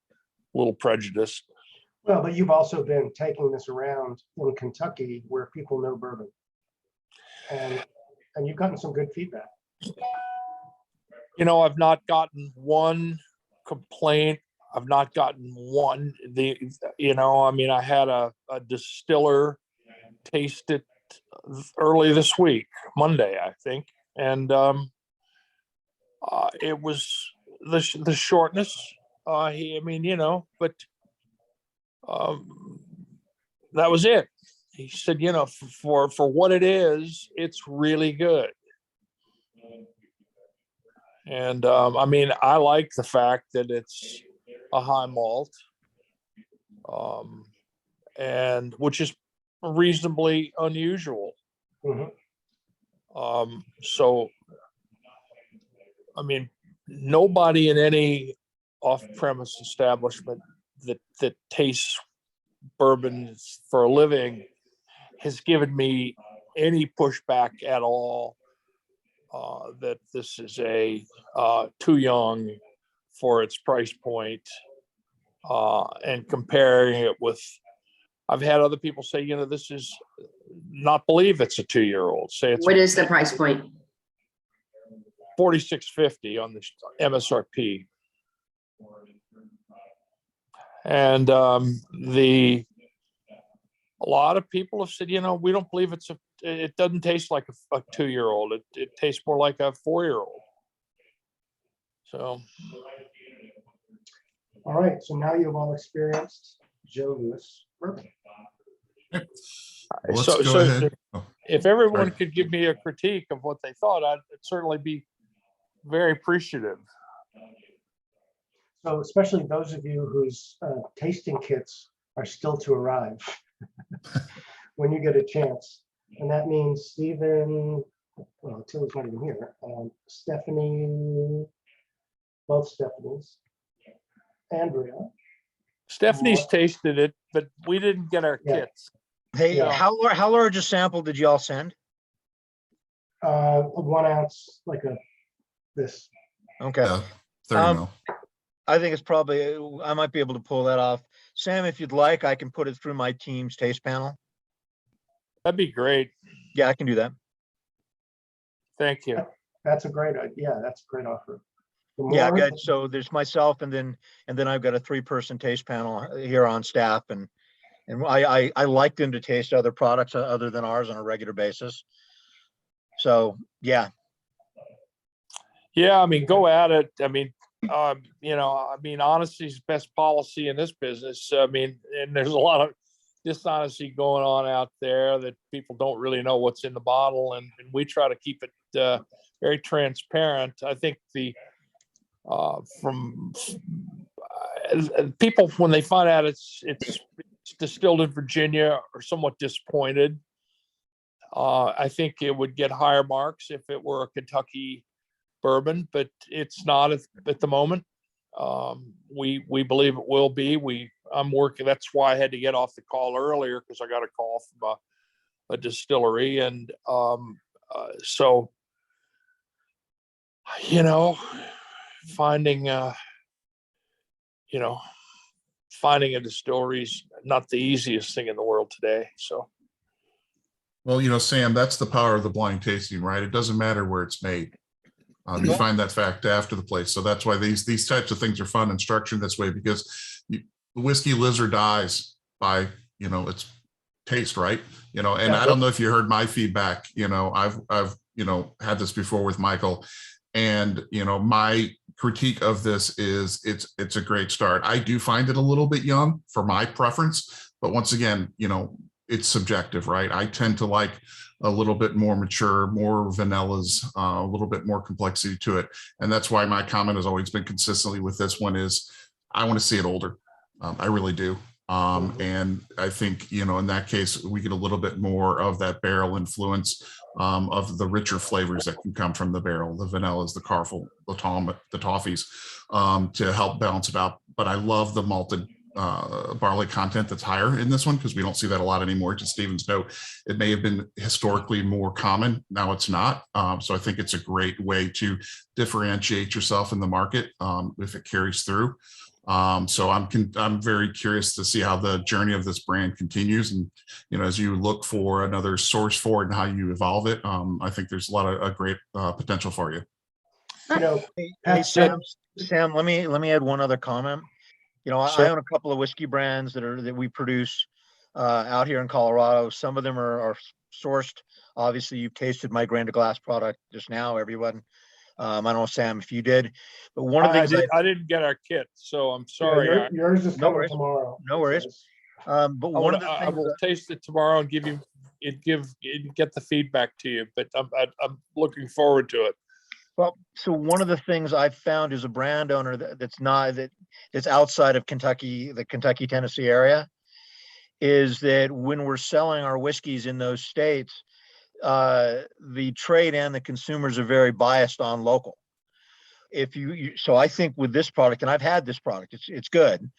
A little prejudice. Well, but you've also been taking this around in Kentucky where people know bourbon, and you've gotten some good feedback. I've not gotten one complaint. I've not gotten one. I had a distiller taste it early this week, Monday, I think, and it was the shortness. But that was it. He said, for what it is, it's really good. And I like the fact that it's a high malt, and which is reasonably unusual. So, nobody in any off-premise establishment that tastes bourbon for a living has given me any pushback at all that this is too young for its price point, and comparing it with, I've had other people say, this is not believe it's a 2-year-old. Say it's What is the price point? $46.50 on the MSRP. And a lot of people have said, we don't believe it's a it doesn't taste like a 2-year-old. It tastes more like a 4-year-old. So. All right, so now you've all experienced Joe Louis bourbon. Let's So- go so ahead. Oh, If everyone sorry. could give me a critique of what they thought, I'd certainly be very appreciative. So especially those of you whose tasting kits are still to arrive when you get a chance. And that means Stephen, well, Tilly's not even here, Stephanie, both Stephanies, Andrea. Stephanie's tasted it, but we didn't get our Yeah. kits. Hey, Yeah. how large a sample did y'all send? A 1 ounce, like this. Okay. Yeah, 30 mil. I think it's probably, I might be able to pull that off. Sam, if you'd like, I can put it through my team's taste panel. That'd be great. Yeah, I can do that. Thank you. That's a great idea. That's a great offer. The Yeah, more- good. So there's myself and then I've got a 3-person taste panel here on staff and I like them to taste other products other than ours on a regular basis. So, yeah. Yeah, I mean, go at it. I mean, honesty is best policy in this business. I mean, and there's a lot of dishonesty going on out there that people don't really know what's in the bottle, and we try to keep it very transparent. I think people, when they find out it's distilled in Virginia, are somewhat disappointed. I think it would get higher marks if it were a Kentucky bourbon, but it's not at the moment. We believe it will be. I'm working. That's why I had to get off the call earlier, because I got a call from a distillery, and so finding a distillery is not the easiest thing in the world today. So. Well, Sam, that's the power of the blind tasting, right? It doesn't matter where it's made. You find that fact after the place. So that's why these types of things are fun and structured this way, because the whiskey lives or dies by, its taste, right? And I don't know if you heard my feedback, I've had this before with Michael, and, my critique of this is it's a great start. I do find it a little bit young for my preference, but once again, it's subjective, right? I tend to like a little bit more mature, more vanillas, a little bit more complexity to it. And that's why my comment has always been consistently with this one is I want to see it older. I really do. And I think, in that case, we get a little bit more of that barrel influence of the richer flavors that can come from the barrel, the vanillas, the caramel, the toffees, to help balance it out. But I love the malted barley content that's higher in this one, because we don't see that a lot anymore. To Stephen's note, it may have been historically more common. Now it's not. So I think it's a great way to differentiate yourself in the market if it carries through. So I'm very curious to see how the journey of this brand continues, and as you look for another source for it and how you evolve it, I think there's a lot of great potential for you. Hey, Sam, let me add one other comment. I own a couple of whiskey brands that we produce out here in Colorado. Some of them are sourced. Obviously, you've tasted my Grand Glass product just now, everyone. I don't know, Sam, if you did, but one of the things I didn't get our kit, so I'm sorry. Yours is coming tomorrow. No worries. But one of the I things will taste it tomorrow and get the feedback to you. But I'm looking forward to it. Well, so one of the things I've found as a brand owner that's outside of Kentucky, the Kentucky, Tennessee area, is that when we're selling our whiskeys in those states, the trade and the consumers are very biased on local. So I think with this product, and I've had this product, it's good.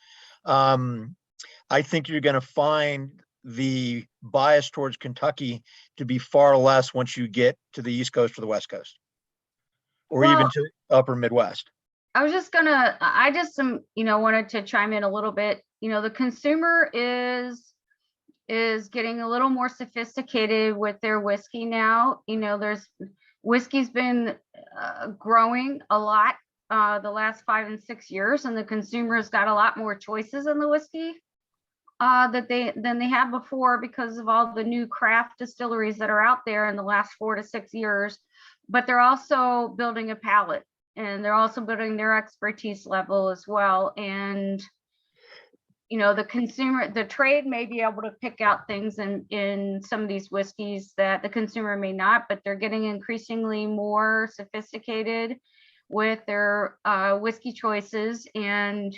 I think you're going to find the bias towards Kentucky to be far less once you get to the East Coast or the West Coast, or even to the upper Midwest. I just wanted to chime in a little bit. The consumer is getting a little more sophisticated with their whiskey now. There's whiskey's been growing a lot the last 5 and 6 years, and the consumer's got a lot more choices in the whiskey than they have before because of all the new craft distilleries that are out there in the last 4 to 6 years. But they're also building a palate, and they're also building their expertise level as well. And you know, the trade may be able to pick out things in some of these whiskeys that the consumer may not, but they're getting increasingly more sophisticated with their whiskey choices, and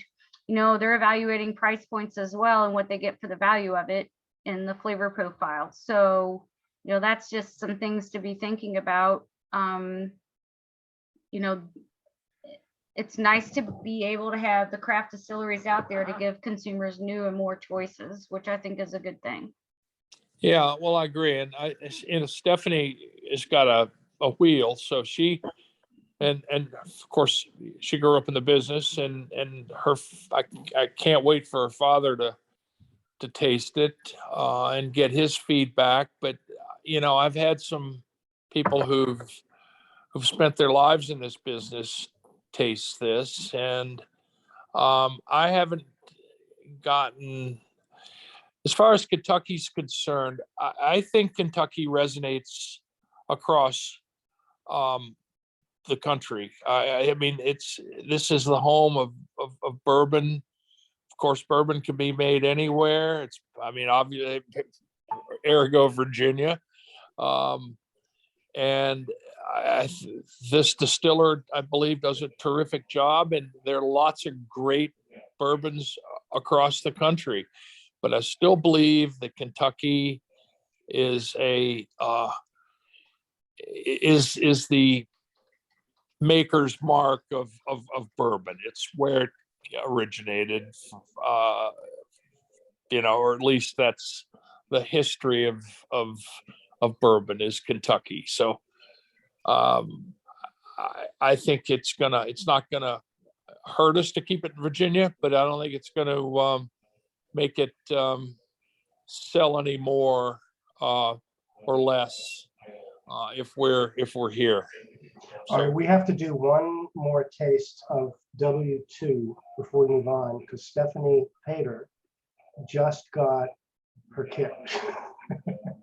you know, they're evaluating price points as well and what they get for the value of it in the flavor profile. So, you know, that's just some things to be thinking about. You know, it's nice to be able to have the craft distilleries out there to give consumers new and more choices, which I think is a good thing. Yeah, well, I agree. And Stephanie has got a wheel. So she, and of course she grew up in the business, and I can't wait for her father to taste it and get his feedback. But, you know, I've had some people who've spent their lives in this business taste this, and I haven't gotten, as far as Kentucky's concerned, I think Kentucky resonates across the country. I mean, this is the home of bourbon. Of course, bourbon can be made anywhere. I mean, obviously, ergo Virginia, and this distiller, I believe, does a terrific job, and there are lots of great bourbons across the country. But I still believe that Kentucky is is the maker's mark of bourbon. It's where it originated, you know, or at least that's the history of bourbon is Kentucky. So I think it's not gonna hurt us to keep it in Virginia, but I don't think it's gonna make it sell any more or less if we're here. All right, we have to do one more taste of W2 before we move on, because Stephanie Pater just got her kit.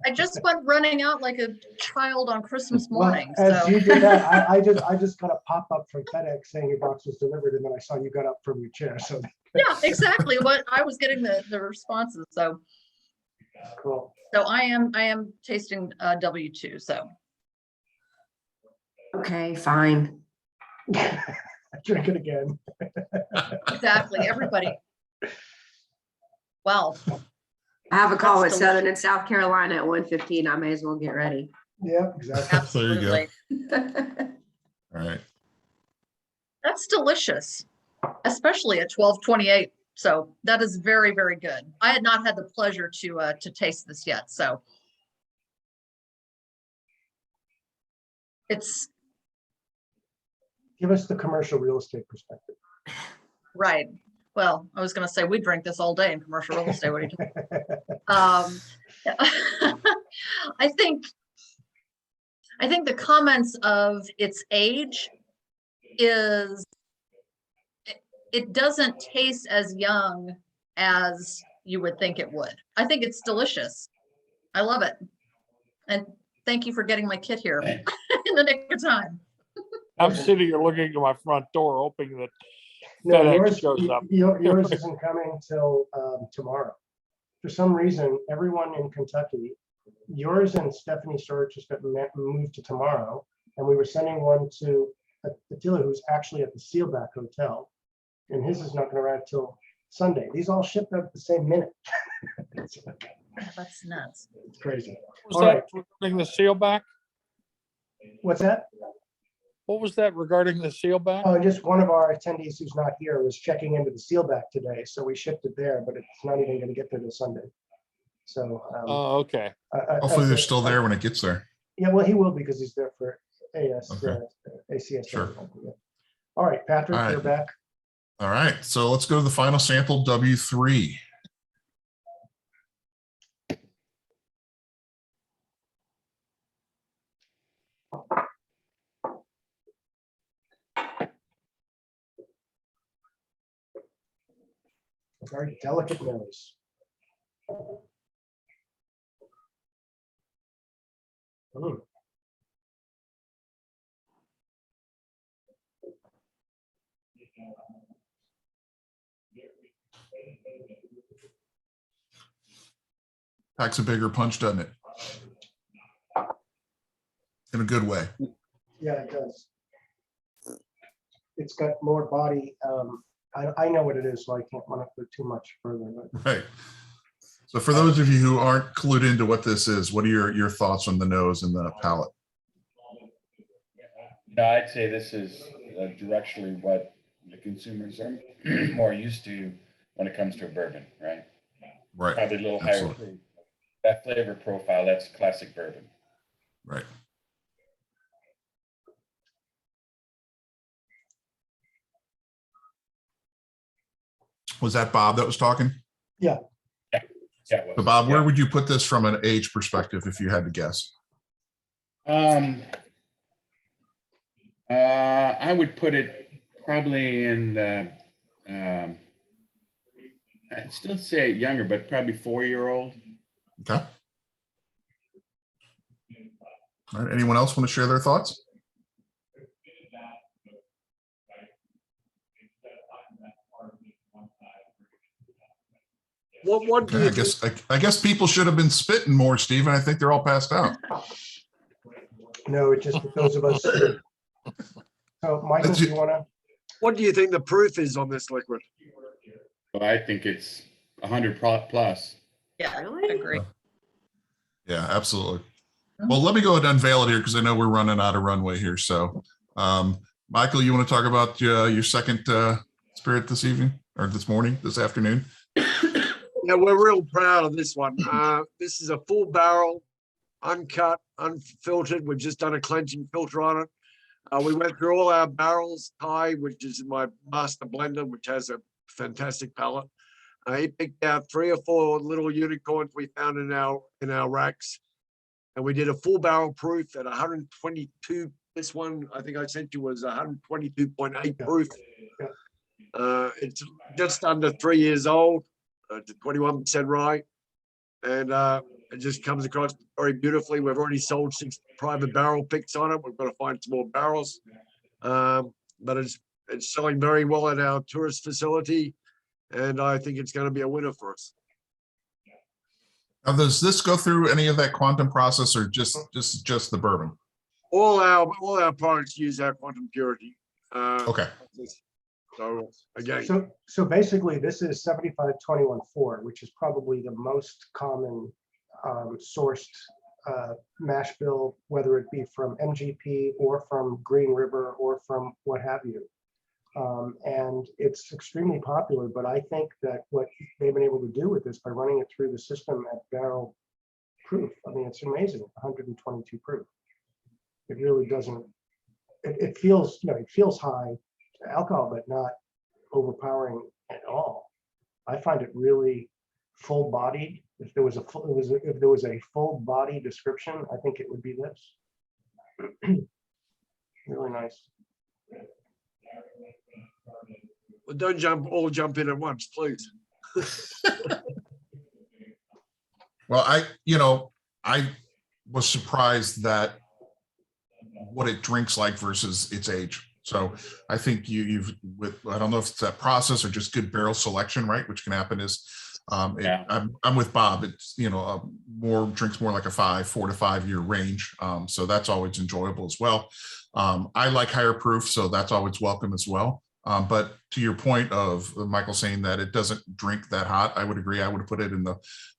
I just went running out like a child on Christmas Well, morning. as So you did that, I just got a pop-up from FedEx saying your box was delivered, and then I saw you got up from your chair. So yeah, exactly what I was getting the responses. So cool. so I am tasting W2. So Okay, fine. Drink it again. exactly, everybody. Wow. I have a call with That's Southern and South Carolina at 1:15. I may as well get ready. Yeah, exactly. There you go. Absolutely. All right. That's delicious, especially at 12:28. So that is very, very good. I had not had the pleasure to taste this yet. So it's Give us the commercial real estate perspective. right. Well, I was going to say we drink this all day in commercial real estate. What do you do? I think the comments of its age is it doesn't taste as young as you would think it would. I think it's delicious. I love it. And thank you for getting my kit here in the nick of time. I'm sitting here looking at my front door, hoping that No, FedEx shows up. yours isn't coming till tomorrow. For some reason, everyone in Kentucky, yours and Stephanie's storage just got moved to tomorrow, and we were sending one to a dealer who's actually at the Sealback Hotel, and his is not going to arrive till Sunday. These all shipped out at the same minute. That's nuts. It's crazy. Was All that right. regarding the seal back? What's that? What was that regarding the seal back? Oh, just one of our attendees who's not here was checking into the Sealback today, so we shipped it there, but it's not even going to get there till Sunday. So. Oh, okay. Hopefully they're still there when it gets there. Yeah, well, he will because he's there for Okay. ACS. Sure. All right, Patrick, All right. you're back. All right. So let's go to the final sample, W3. A very delicate nose. Mm. Packs a bigger punch, doesn't it? In a good way. Yeah, it does. It's got more body. I know what it is, so I can't want to go too much further. But Right. So for those of you who aren't clued into what this is, what are your thoughts on the nose and the palate? No, I'd say this is directionally what the consumers are more used to when it comes to a bourbon, right? Right. Probably a little higher Absolutely. proof. That flavor profile, that's classic bourbon. Right. Was that Bob that was talking? Yeah. Yeah, it was. So Bob, where Yeah. would you put this from an age perspective if you had to guess? I would put it probably in the, I'd still say younger, but probably 4-year-old. Okay. All right. Anyone else want to share their thoughts? What do Okay, you think? I guess people should have been spitting more, Stephen. I think they're all passed out. no, it's just those of us. So, Michael, do you want to? What do you think the proof is on this liquid? So I think it's 100 plus. Yeah, I Really? agree. Yeah, absolutely. Well, let me go ahead and unveil it here because I know we're running out of runway here. So, Michael, you want to talk about your second spirit this evening or this morning, this afternoon? Yeah, we're real proud of this one. This is a full barrel, uncut, unfiltered. We've just done a cleansing filter on it. We went through all our barrels. Ty, which is my master blender, which has a fantastic palate. He picked out 3 or 4 little unicorns we found in our racks, and we did a full barrel proof at 122. This one I think I sent you was 122.8 proof. It's just under 3 years old. To 21% rye, and it just comes across very beautifully. We've already sold 6 private barrel picks on it. We've got to find some more barrels, but it's selling very well at our tourist facility, and I think it's going to be a winner for us. Now, does this go through any of that quantum process, or just the bourbon? All our products use our quantum purity. Okay. So again, So basically, this is 75-21-4, which is probably the most common sourced mash bill, whether it be from MGP or from Green River or from what have you. And it's extremely popular, but I think that what they've been able to do with this by running it through the system at barrel proof, I mean, it's amazing, 122 proof. It really doesn't, it feels, it feels high alcohol, but not overpowering at all. I find it really full bodied. If there was a full body description, I think it would be this. Really nice. well, don't all jump in at once, please. Well, I was surprised that what it drinks like versus its age. So I think I don't know if it's that process or just good barrel selection, right? Which can happen is, I'm with Bob. It's, drinks more like a 4 to 5 year range. So that's always enjoyable as well. I like higher proof, so that's always welcome as well. But to your point of Michael saying that it doesn't drink that hot, I would agree. I would put it in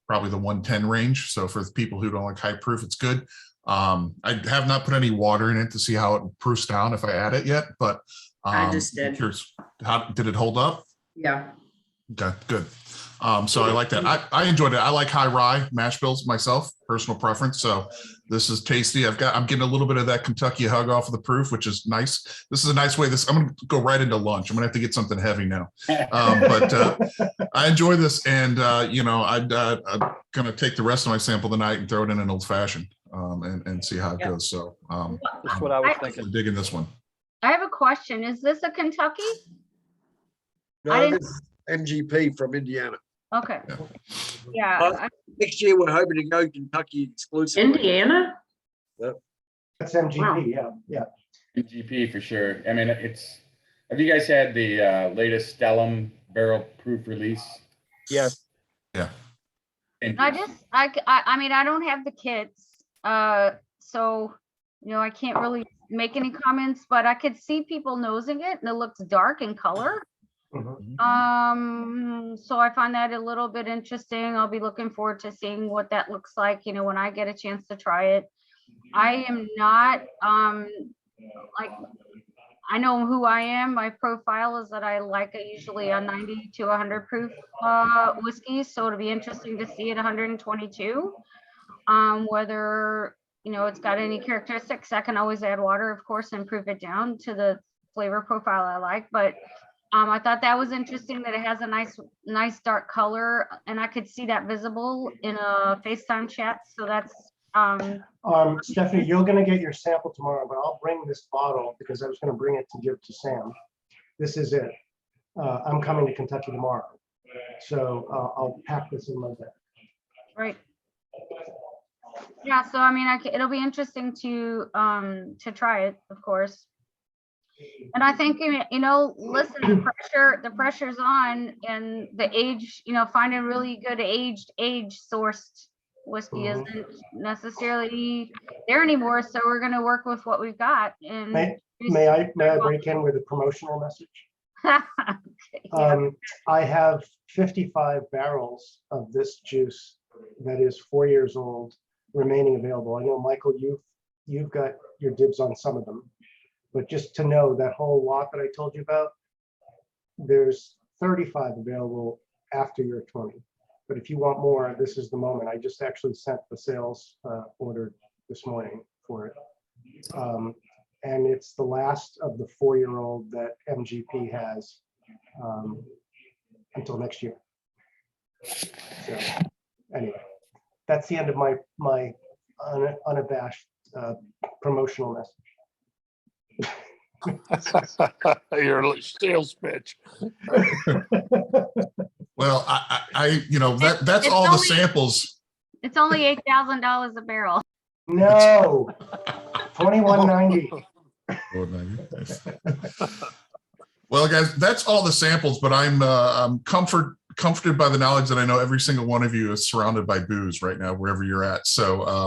probably the 110 range. So for the people who don't like high proof, it's good. I have not put any water in it to see how it proofs down if I add it yet, but I just did. Curious, how did it hold up? Yeah. Okay, good. So I like that. I enjoyed it. I like high rye mash bills myself, personal preference. So this is tasty. I'm getting a little bit of that Kentucky hug off of the proof, which is nice. This is a nice way. I'm going to go right into lunch. I'm going to have to get something heavy now. But I enjoy this, and I'm going to take the rest of my sample tonight and throw it in an old fashioned and see how it goes. So That's what I was thinking. I'm digging this one. I have a question. Is this a Kentucky? No, I didn't- this is MGP from Indiana. Okay. Yeah. Yeah. Uh, Next year, we're hoping to go Kentucky exclusively. Indiana? That's MGP, yeah. GP for sure. I mean, have you guys had the latest Stellum barrel proof release? Yes. Yeah. I mean, I don't have the kits, so, I can't really make any comments, but I could see people nosing it and it looks dark in color. So I find that a little bit interesting. I'll be looking forward to seeing what that looks like, when I get a chance to try it. I am not, like, I know who I am. My profile is that I like usually a 90 to 100 proof whiskey. So it'll be interesting to see at 122, whether, it's got any characteristics. I can always add water, of course, and proof it down to the flavor profile I like. But I thought that was interesting that it has a nice dark color, and I could see that visible in a FaceTime chat. So that's Stephanie, you're gonna get your sample tomorrow, but I'll bring this bottle because I was gonna bring it to give to Sam. This is it. I'm coming to Kentucky tomorrow, so I'll pack this in my bag. right. Yeah, so I mean, it'll be interesting to try it, of course. And I think, listen, the pressure's on, and the age, finding really good age sourced whiskey isn't necessarily there anymore. So we're going to work with what we've got. And may I break in with a promotional message? Yeah. I have 55 barrels of this juice that is 4 years old remaining available. I know, Michael, you've got your dibs on some of them, but just to know that whole lot that I told you about, there's 35 available after your 20. But if you want more, this is the moment. I just actually sent the sales order this morning for it. And it's the last of the 4-year-old that MGP has until next year. So anyway, that's the end of my unabashed promotional message. Your sales pitch. Well, that's It's all the only- samples. It's only $8,000 a barrel. No, 21.90. Well, guys, that's all the samples, but I'm comforted by the knowledge that I know every single one of you is surrounded by booze right now, wherever you're at. So I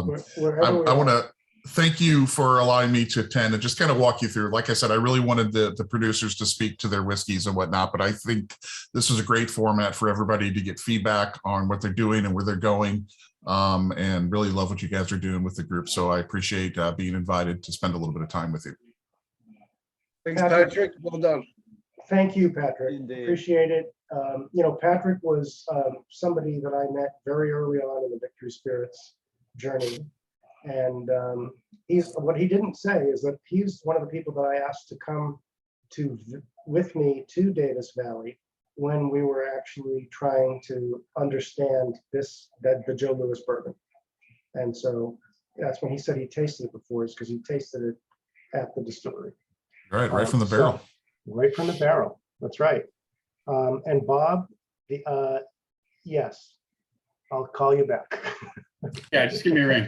want to thank you for allowing me to attend and just kind of walk you through. Like I said, I really wanted the producers to speak to their whiskeys and whatnot, but I think this was a great format for everybody to get feedback on what they're doing and where they're going, and really love what you guys are doing with the group. So I appreciate being invited to spend a little bit of time with you. Thanks, Patrick. Well done. Thank you, Patrick. Indeed. Appreciate it. Patrick was somebody that I met very early on in the Victory Spirits journey. And what he didn't say is that he's one of the people that I asked to come with me to Davis Valley when we were actually trying to understand the Joe Louis bourbon. And so that's when he said he tasted it before, is because he tasted it at the distillery. Right from the barrel. Right from the barrel. That's right. And Bob, yes, I'll call you back. Yeah, just give me a ring.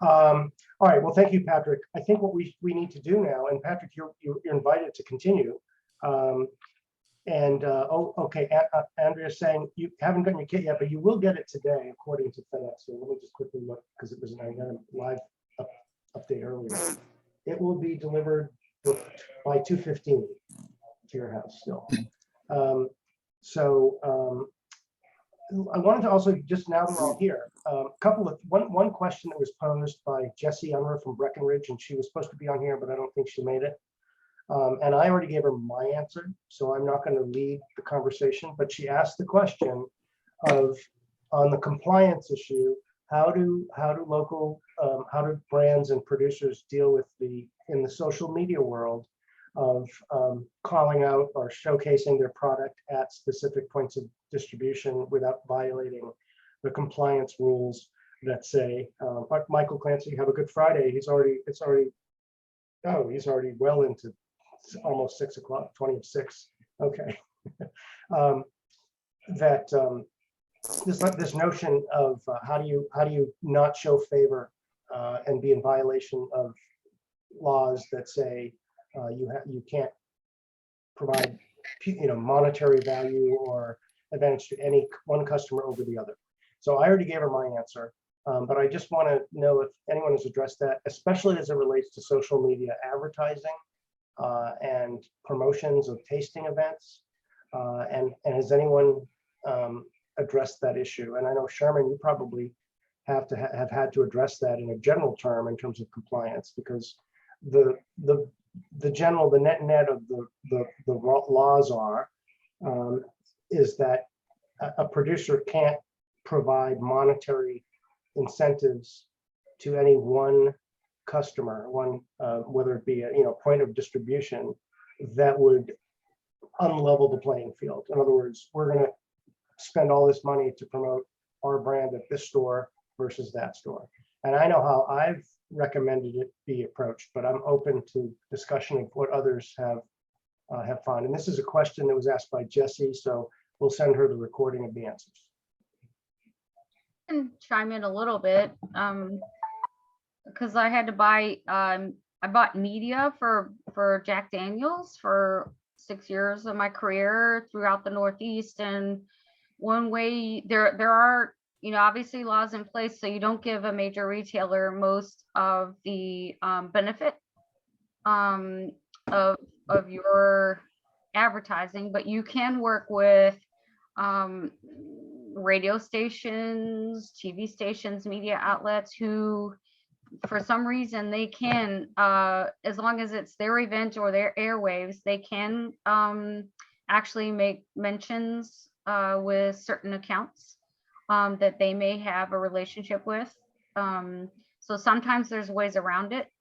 All right. Well, thank you, Patrick. I think what we need to do now, and Patrick, you're invited to continue. Okay, Andrea's saying you haven't gotten your kit yet, but you will get it today, according to FedEx. So let me just quickly look, because it was I got a live update earlier. It will be delivered by 2:15 to your house still. I wanted to also, just now that we're all here, one question that was posed by Jessie Unruh from Breckenridge, and she was supposed to be on here, but I don't think she made it. And I already gave her my answer, so I'm not going to lead the conversation, but she asked the question of, on the compliance issue, how do brands and producers deal with in the social media world of calling out or showcasing their product at specific points of distribution without violating the compliance rules that say, Michael Clancy, have a good Friday. He's already well into almost 6 o'clock, 20 of 6. Okay. that this notion of how do you not show favor and be in violation of laws that say you can't provide monetary value or advantage to any one customer over the other. So I already gave her my answer, but I just want to know if anyone has addressed that, especially as it relates to social media advertising and promotions of tasting events. And has anyone addressed that issue? And I know, Sherman, you probably have had to address that in a general term in terms of compliance, because the net of the laws is that a producer can't provide monetary incentives to any one customer, whether it be a point of distribution, that would unlevel the playing field. In other words, we're going to spend all this money to promote our brand at this store versus that store. And I know how I've recommended it be approached, but I'm open to discussion of what others have found. And this is a question that was asked by Jessie, so we'll send her the recording of the answers. I can chime in a little bit because I had to buy. I bought media for Jack Daniels for 6 years of my career throughout the Northeast, and one way there are obviously laws in place, so you don't give a major retailer most of the benefit of your advertising, but you can work with radio stations, TV stations, media outlets who, for some reason, they can, as long as it's their event or their airwaves, they can actually make mentions with certain accounts that they may have a relationship with. So sometimes there's ways around it,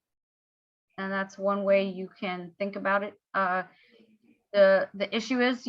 and that's one way you can think about it. The issue is,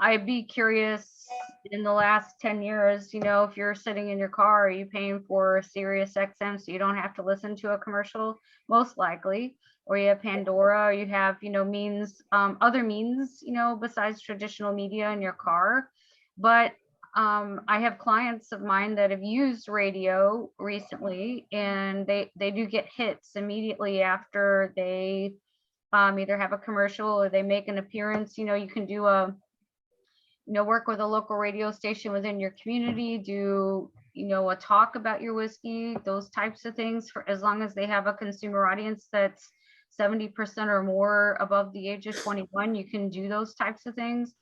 I'd be curious in the last 10 years, if you're sitting in your car, are you paying for Sirius XM so you don't have to listen to a commercial? Most likely. Or you have Pandora, or you have, means, other means, besides traditional media in your car. But I have clients of mine that have used radio recently, and they do get hits immediately after they either have a commercial or they make an appearance. You can do work with a local radio station within your community, do a talk about your whiskey, those types of things, for as long as they have a consumer audience that's 70% or more above the age of 21. You can do those types of things.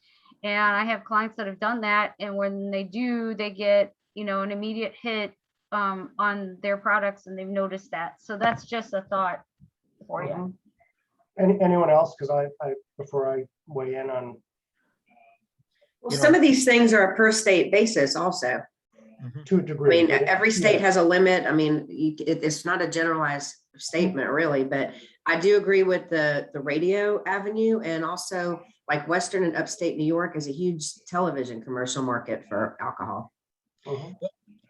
And I have clients that have done that, and when they do, they get an immediate hit on their products, and they've noticed that. So that's just a thought for you. Anyone else? Because I before I weigh in on. Well, some of these things are a per state basis also. To a degree. I mean, every state has a limit. I mean, it's not a generalized statement really, but I do agree with the radio avenue, and also like Western and upstate New York is a huge television commercial market for alcohol.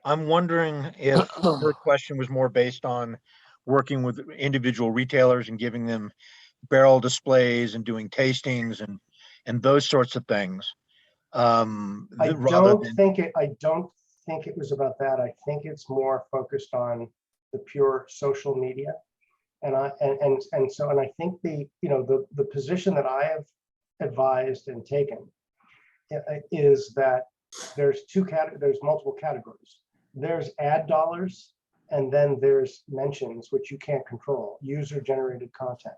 I'm wondering if her question was more based on working with individual retailers and giving them barrel displays and doing tastings and those sorts of things. I don't think it was about that. I think it's more focused on the pure social media, and I think the position that I have advised and taken is that there's multiple categories. There's ad dollars, and then there's mentions, which you can't control, user generated content.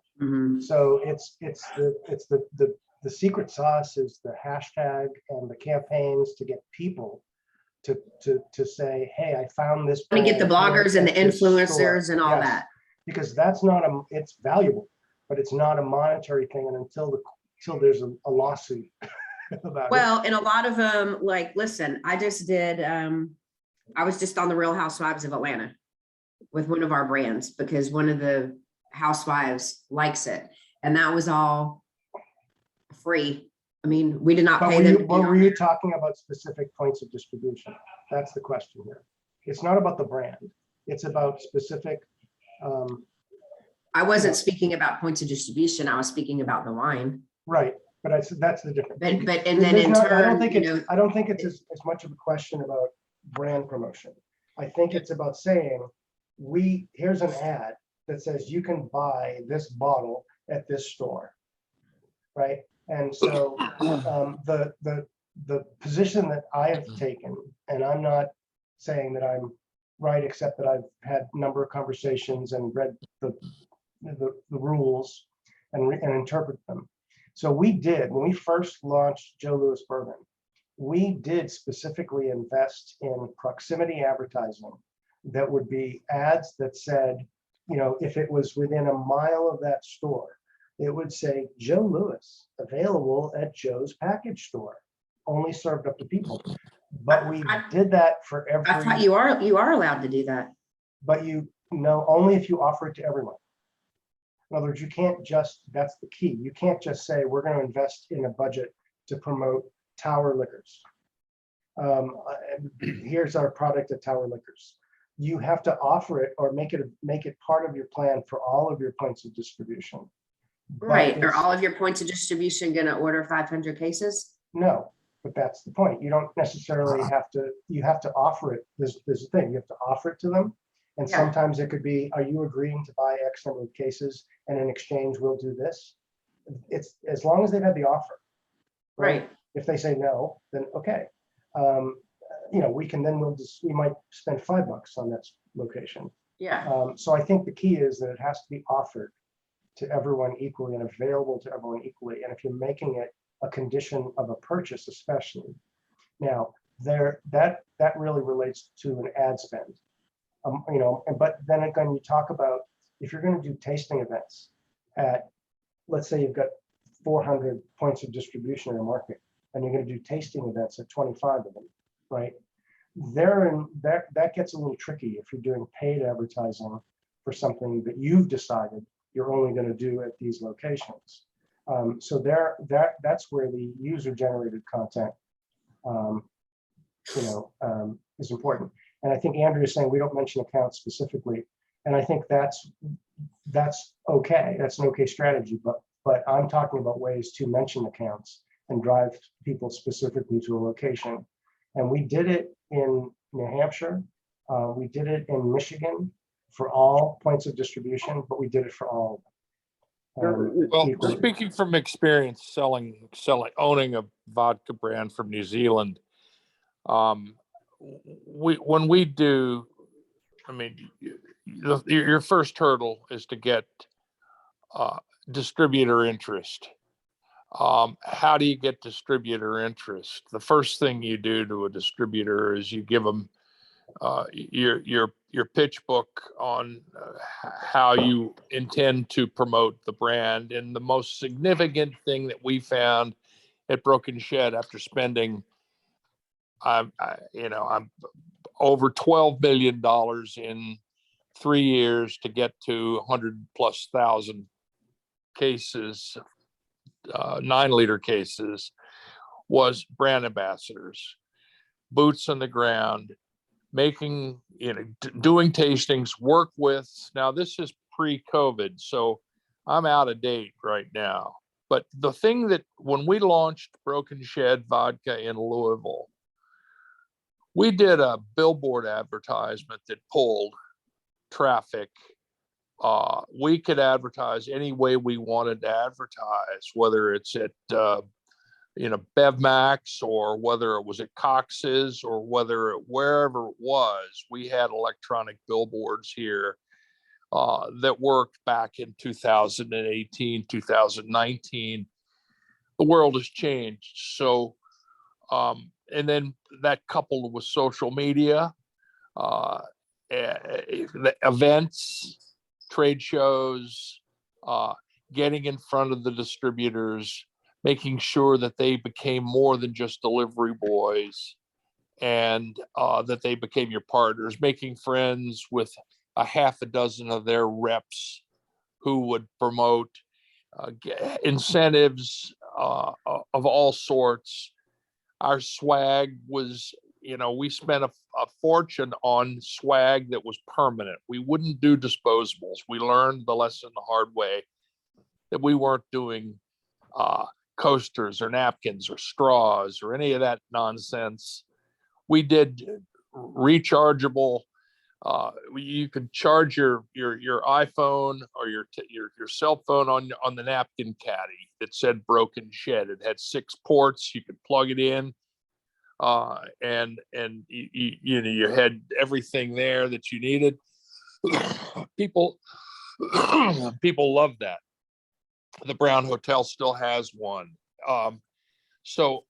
So it's the secret sauce is the hashtag and the campaigns to get people to say, hey, I found this. To get the bloggers and the influencers and all that. Because that's it's valuable, but it's not a monetary thing. And until there's a lawsuit about it. Well, and a lot of them, like, listen, I just did, I was just on the Real Housewives of Atlanta with one of our brands because one of the housewives likes it. And that was all free. I mean, we did not pay them. But were you talking about specific points of distribution? That's the question here. It's not about the brand. It's about specific. I wasn't speaking about points of distribution. I was speaking about the wine. Right. but that's the difference. But, and then There's in not- I don't turn, think you it's, know, I don't think it's as much of a question about brand promotion. I think it's about saying, here's an ad that says you can buy this bottle at this store, right? And so the position that I have taken, and I'm not saying that I'm right, except that I've had a number of conversations and read the rules and interpret them. So we did, when we first launched Joe Louis Bourbon, we did specifically invest in proximity advertising that would be ads that said, you know, if it was within a mile of that store, it would say Joe Louis available at Joe's package store, only served up to people. But we did that for every. I thought you are allowed to do that. But you know, only if you offer it to everyone. In other words, you can't just, that's the key. You can't just say, we're going to invest in a budget to promote Tower Liquors. Here's our product at Tower Liquors. You have to offer it or make it part of your plan for all of your points of distribution. But Right. Are it's- all of your points of distribution going to order 500 cases? No, but that's the point. You don't necessarily have to, you have to offer it. There's a thing, you have to offer it to them. And Yeah. sometimes it could be, are you agreeing to buy X number of cases and in exchange we'll do this? It's as long as they've had the offer. Right. If they say no, then okay. You know, we can then we might spend $5 on that location. Yeah. So I think the key is that it has to be offered to everyone equally and available to everyone equally. And if you're making it a condition of a purchase, especially now, that really relates to an ad spend. You know, but then again, you talk about if you're going to do tasting events at, let's say you've got 400 points of distribution in a market, and you're going to do tasting events at 25 of them, right? That gets a little tricky if you're doing paid advertising for something that you've decided you're only going to do at these locations. So that's where the user-generated content, you know, is important. And I think Andrew is saying we don't mention accounts specifically, and I think that's okay. That's an okay strategy. But I'm talking about ways to mention accounts and drive people specifically to a location. And we did it in New Hampshire. We did it in Michigan for all points of distribution, but we did it for all of them. Well, equally. speaking from experience owning a vodka brand from New Zealand, when we do, I mean, your first hurdle is to get distributor interest. How do you get distributor interest? The first thing you do to a distributor is you give them your pitch book on how you intend to promote the brand. And the most significant thing that we found at Broken Shed after spending, I'm over $12 million in 3 years to get to 100,000+ cases, 9-liter cases, was brand ambassadors, boots on the ground, making, doing tastings, work with. Now this is pre-COVID, so I'm out of date right now. But the thing that when we launched Broken Shed Vodka in Louisville, we did a billboard advertisement that pulled traffic. We could advertise any way we wanted to advertise, whether it's at BevMax or whether it was at Cox's or wherever it was. We had electronic billboards here that worked back in 2018, 2019. The world has changed. So, and then that coupled with social media, the events, trade shows, getting in front of the distributors, making sure that they became more than just delivery boys, and that they became your partners, making friends with a half a dozen of their reps who would promote incentives of all sorts. Our swag was, we spent a fortune on swag that was permanent. We wouldn't do disposables. We learned the lesson the hard way that we weren't doing coasters or napkins or straws or any of that nonsense. We did rechargeable. You could charge your iPhone or your cell phone on the napkin caddy that said broken shed. It had 6 ports. You could plug it in, and you had everything there that you needed. People love that. The Brown Hotel still has one. So,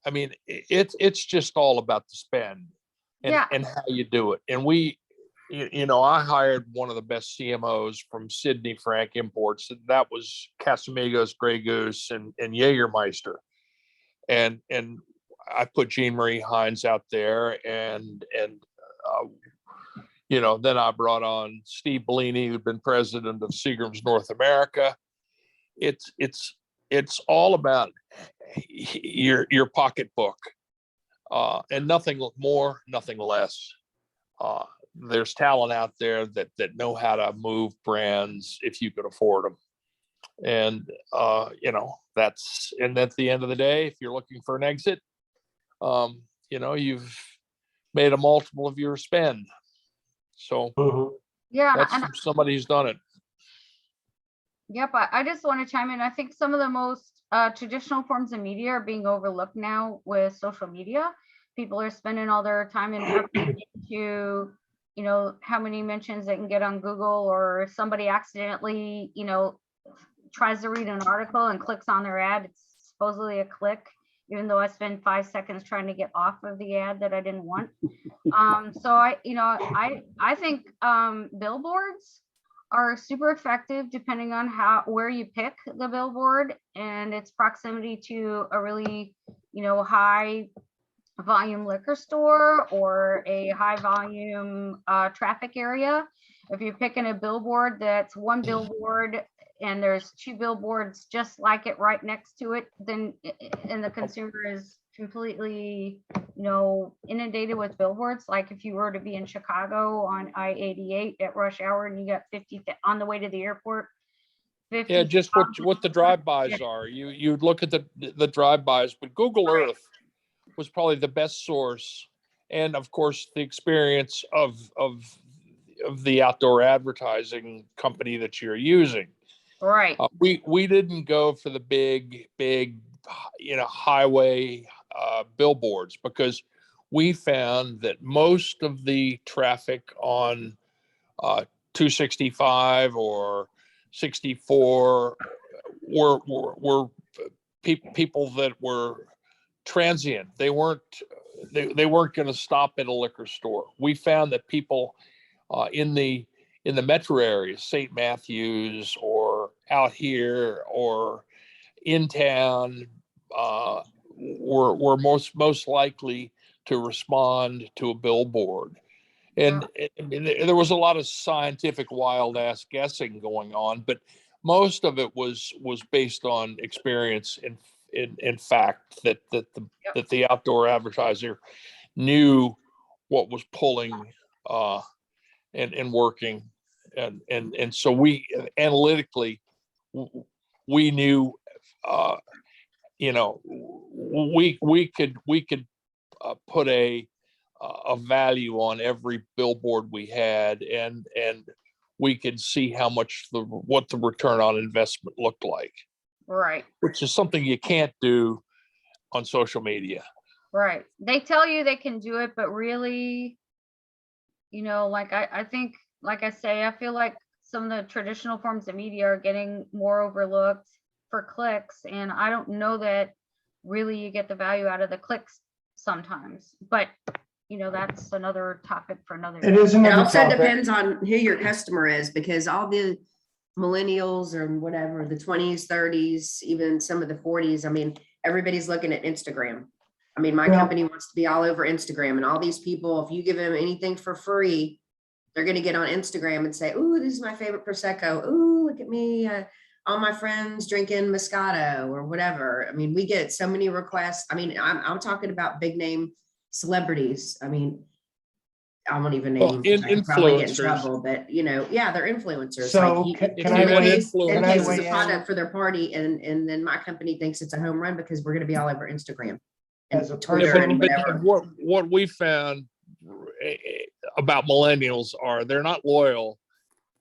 I mean, it's just all about the spend and how you do it. And I hired one of the best CMOs from Sydney Frank Imports, and that was Casamigos, Grey Goose, and Jägermeister. And I put Jean Marie Hines out there, and then I brought on Steve Bellini, who'd been president of Seagram's North America. It's all about your pocketbook, and nothing more, nothing less. There's talent out there that know how to move brands if you can afford them. And and at the end of the day, if you're looking for an exit, you've made a multiple of your spend. So that's from somebody who's done it. Yep, I just want to chime in. I think some of the most traditional forms of media are being overlooked now with social media. People are spending all their time and effort into, how many mentions they can get on Google, or somebody accidentally, tries to read an article and clicks on their ad. It's supposedly a click, even though I spend 5 seconds trying to get off of the ad that I didn't want. So I think billboards are super effective depending on where you pick the billboard and its proximity to a really, high volume liquor store or a high volume traffic area. If you're picking a billboard that's one billboard and there's 2 billboards just like it right next to it, then and the consumer is completely, inundated with billboards. Like if you were to be in Chicago on I-88 at rush hour and you got 50 on the way to the airport. 50, yeah, just what the drive-bys are. You'd look at the drive-bys, but Google Earth was probably the best source, and of course the experience of the outdoor advertising company that you're using. Right. We didn't go for the big highway billboards, because we found that most of the traffic on 265 or 64 were people that were transient. They weren't going to stop at a liquor store. We found that people in the metro areas, St. Matthews or out here or in town, were most likely to respond to a billboard. And there was a lot of scientific wild ass guessing going on, but most of it was based on experience in fact that the outdoor advertiser knew what was pulling and working, and so we analytically we knew we could put a value on every billboard we had, and we could see how much what the return on investment looked like. Right. Which is something you can't do on social media. Right. They tell you they can do it, but really, like I think, like I say, I feel like some of the traditional forms of media are getting more overlooked for clicks, and I don't know that really you get the value out of the clicks sometimes. But that's another topic for another day. It also depends on who your customer is, because all the millennials or whatever, the 20s, 30s, even some of the 40s, I mean, everybody's looking at Instagram. I mean, my company wants to be all over Instagram, and all these people, if you give them anything for free, they're going to get on Instagram and say, "Ooh, this is my favorite Prosecco. Ooh, look at me. All my friends drinking Moscato," or whatever. I mean, we get so many requests. I mean, I'm talking about big name celebrities. I mean, I won't even Well, name them, 'cause I could probably get in influencers. trouble, but yeah, they're influencers. So Like can If I you had weigh, and can I posts weigh a in? product for their party, and then my company thinks it's a home run because we're gonna be all over Instagram As a and Twitter person- and But whatever. what we found about millennials are they're not loyal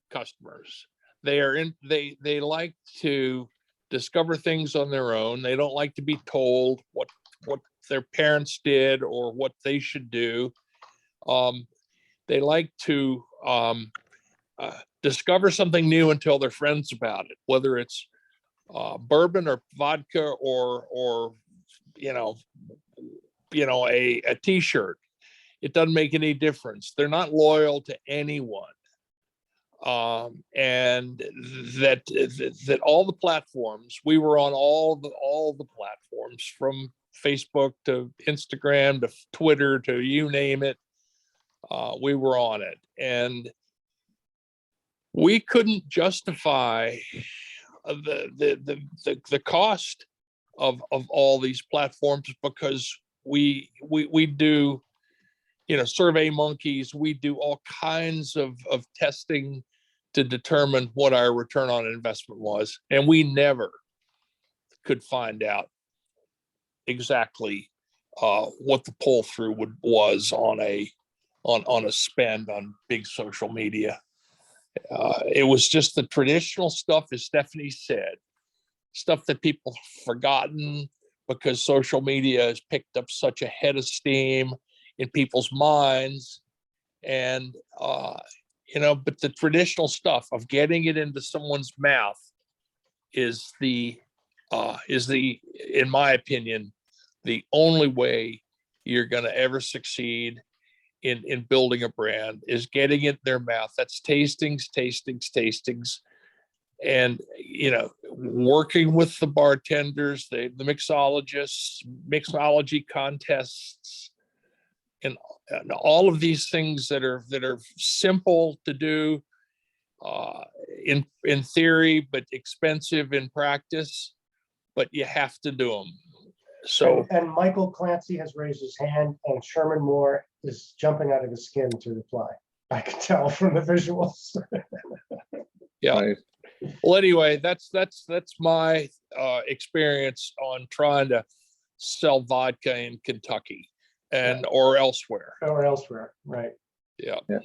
customers. They like to discover things on their own. They don't like to be told what their parents did or what they should do. They like to discover something new and tell their friends about it, whether it's bourbon or vodka or a t-shirt. It doesn't make any difference. They're not loyal to anyone. And that all the platforms, we were on all the platforms, from Facebook to Instagram to Twitter to you name it. We were on it, and we couldn't justify the cost of all these platforms, because we do, Survey Monkeys, we do all kinds of testing to determine what our return on investment was, and we never could find out exactly what the pull through was on a spend on big social media. It was just the traditional stuff, as Stephanie said, stuff that people have forgotten because social media has picked up such a head of steam in people's minds. And but the traditional stuff of getting it into someone's mouth is the in my opinion, the only way you're going to ever succeed in building a brand, is getting it in their mouth. That's tastings, and working with the bartenders, the mixologists, mixology contests, and all of these things that are simple to do in theory, but expensive in practice, but you have to do them. So, and Michael Clancy has raised his hand, and Sherman Moore is jumping out of his skin to reply. I can tell from the visuals. yeah. Right. Well, anyway, that's my experience on trying to sell vodka in Kentucky or elsewhere. Or elsewhere, right? Yeah. Yeah.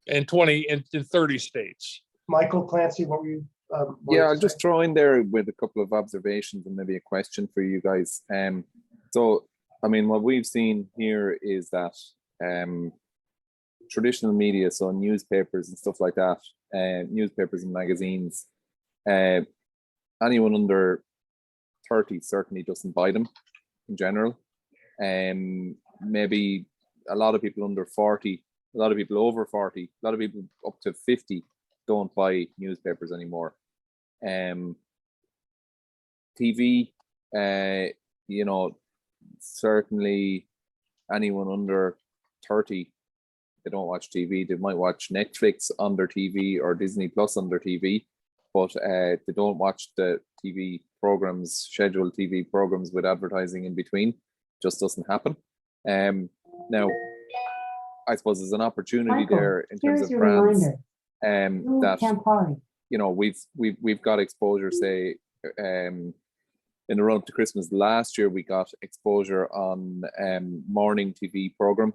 In 30 states. Michael Clancy, what were you? Yeah, I'll just throw in there with a couple of observations and maybe a question for you guys. So, I mean, what we've seen here is that traditional media, so newspapers and stuff like that, newspapers and magazines, anyone under 30 certainly doesn't buy them in general. Maybe a lot of people under 40, a lot of people over 40, a lot of people up to 50 don't buy newspapers anymore. TV, certainly anyone under 30, they don't watch TV. They might watch Netflix on their TV or Disney Plus on their TV, but they don't watch the TV programs, scheduled TV programs with advertising in between. Just doesn't happen. Now, I suppose there's an opportunity there in terms of brands that we've got exposure, say, in the run up to Christmas last year. We got exposure on morning TV program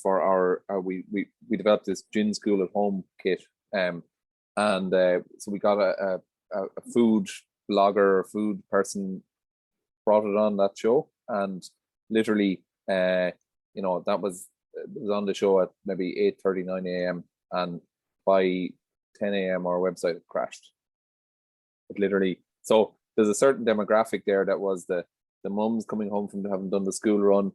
for our we developed this gin school at home kit, and so we got a food blogger, food person brought it on that show, and literally that was on the show at maybe 8:39 a.m. and by 10 a.m. our website had crashed. It literally, so there's a certain demographic there that was the mums coming home from having done the school run,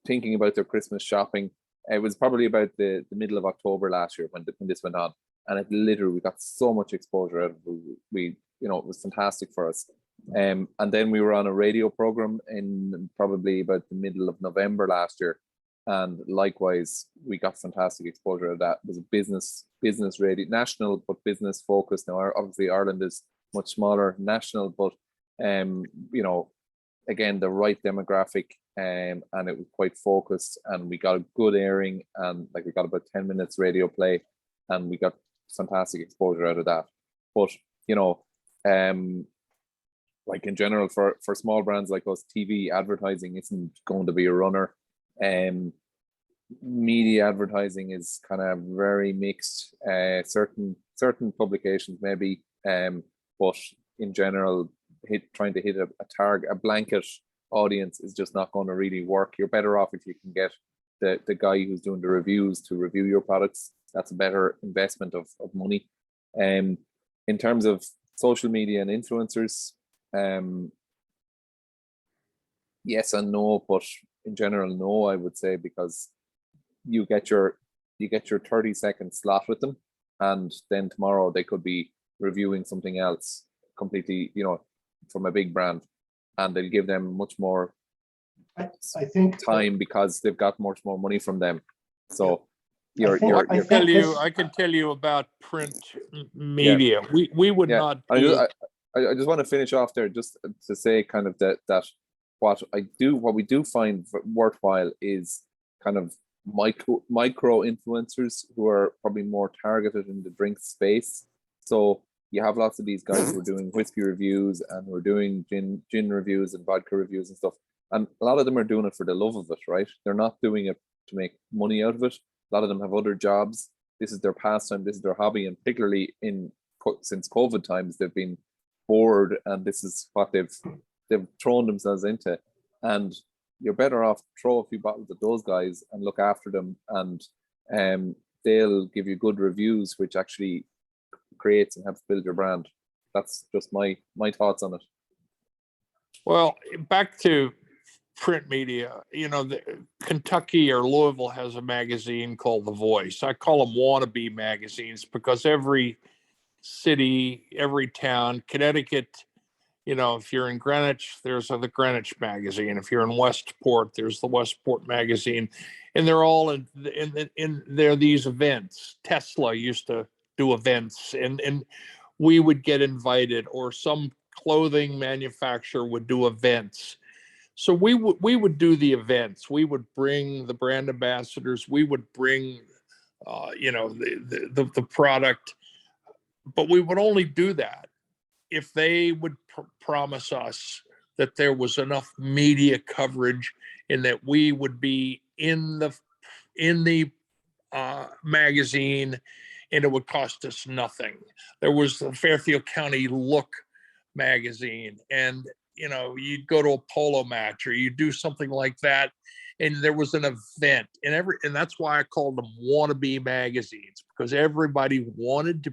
thinking about their Christmas shopping. It was probably about the middle of October last year when this went on, and it literally, we got so much exposure out of it. It was fantastic for us. And then we were on a radio program in probably about the middle of November last year, and likewise we got fantastic exposure of that. It was a business radio, national but business focused. Now obviously Ireland is much smaller, national, but again, the right demographic. and it was quite focused, and we got a good airing, and like we got about 10 minutes radio play, and we got fantastic exposure out of that. But you know, like in general, for small brands like us, TV advertising isn't going to be a runner. Media advertising is kind of very mixed. Certain publications maybe, but in general, trying to hit a blanket audience is just not going to really work. You're better off if you can get the guy who's doing the reviews to review your products. That's a better investment of money. In terms of social media and influencers, yes and no, but in general, no, I would say, because you get your 30-second slot with them, and then tomorrow they could be reviewing something else completely, you know, from a big brand, and they'll give them much more I think time because they've got much more money from them. So I can tell you about print media. We would not do. I just want to finish off there just to say kind of that what we do find worthwhile is kind of micro influencers who are probably more targeted in the drink space. So you have lots of these guys who are doing whiskey reviews, and we're doing gin reviews and vodka reviews and stuff. And a lot of them are doing it for the love of it, right? They're not doing it to make money out of it. A lot of them have other jobs. This is their pastime. This is their hobby. And particularly since COVID times, they've been bored, and this is what they've thrown themselves into. And you're better off throw a few bottles at those guys and look after them, and they'll give you good reviews, which actually creates and helps build your brand. That's just my thoughts on it. Well, back to print media, you know, Kentucky or Louisville has a magazine called The Voice. I call them wannabe magazines because every city, every town, Connecticut, you know, if you're in Greenwich, there's the Greenwich magazine. If you're in Westport, there's the Westport magazine, and they're all in there are these events. Tesla used to do events, and we would get invited, or some clothing manufacturer would do events. So we would do the events. We would bring the brand ambassadors. We would bring, you know, the product, but we would only do that if they would promise us that there was enough media coverage and that we would be in the magazine, and it would cost us nothing. There was the Fairfield County Look magazine, and you know, you'd go to a polo match or you do something like that, and there was an event, and that's why I called them wannabe magazines, because everybody wanted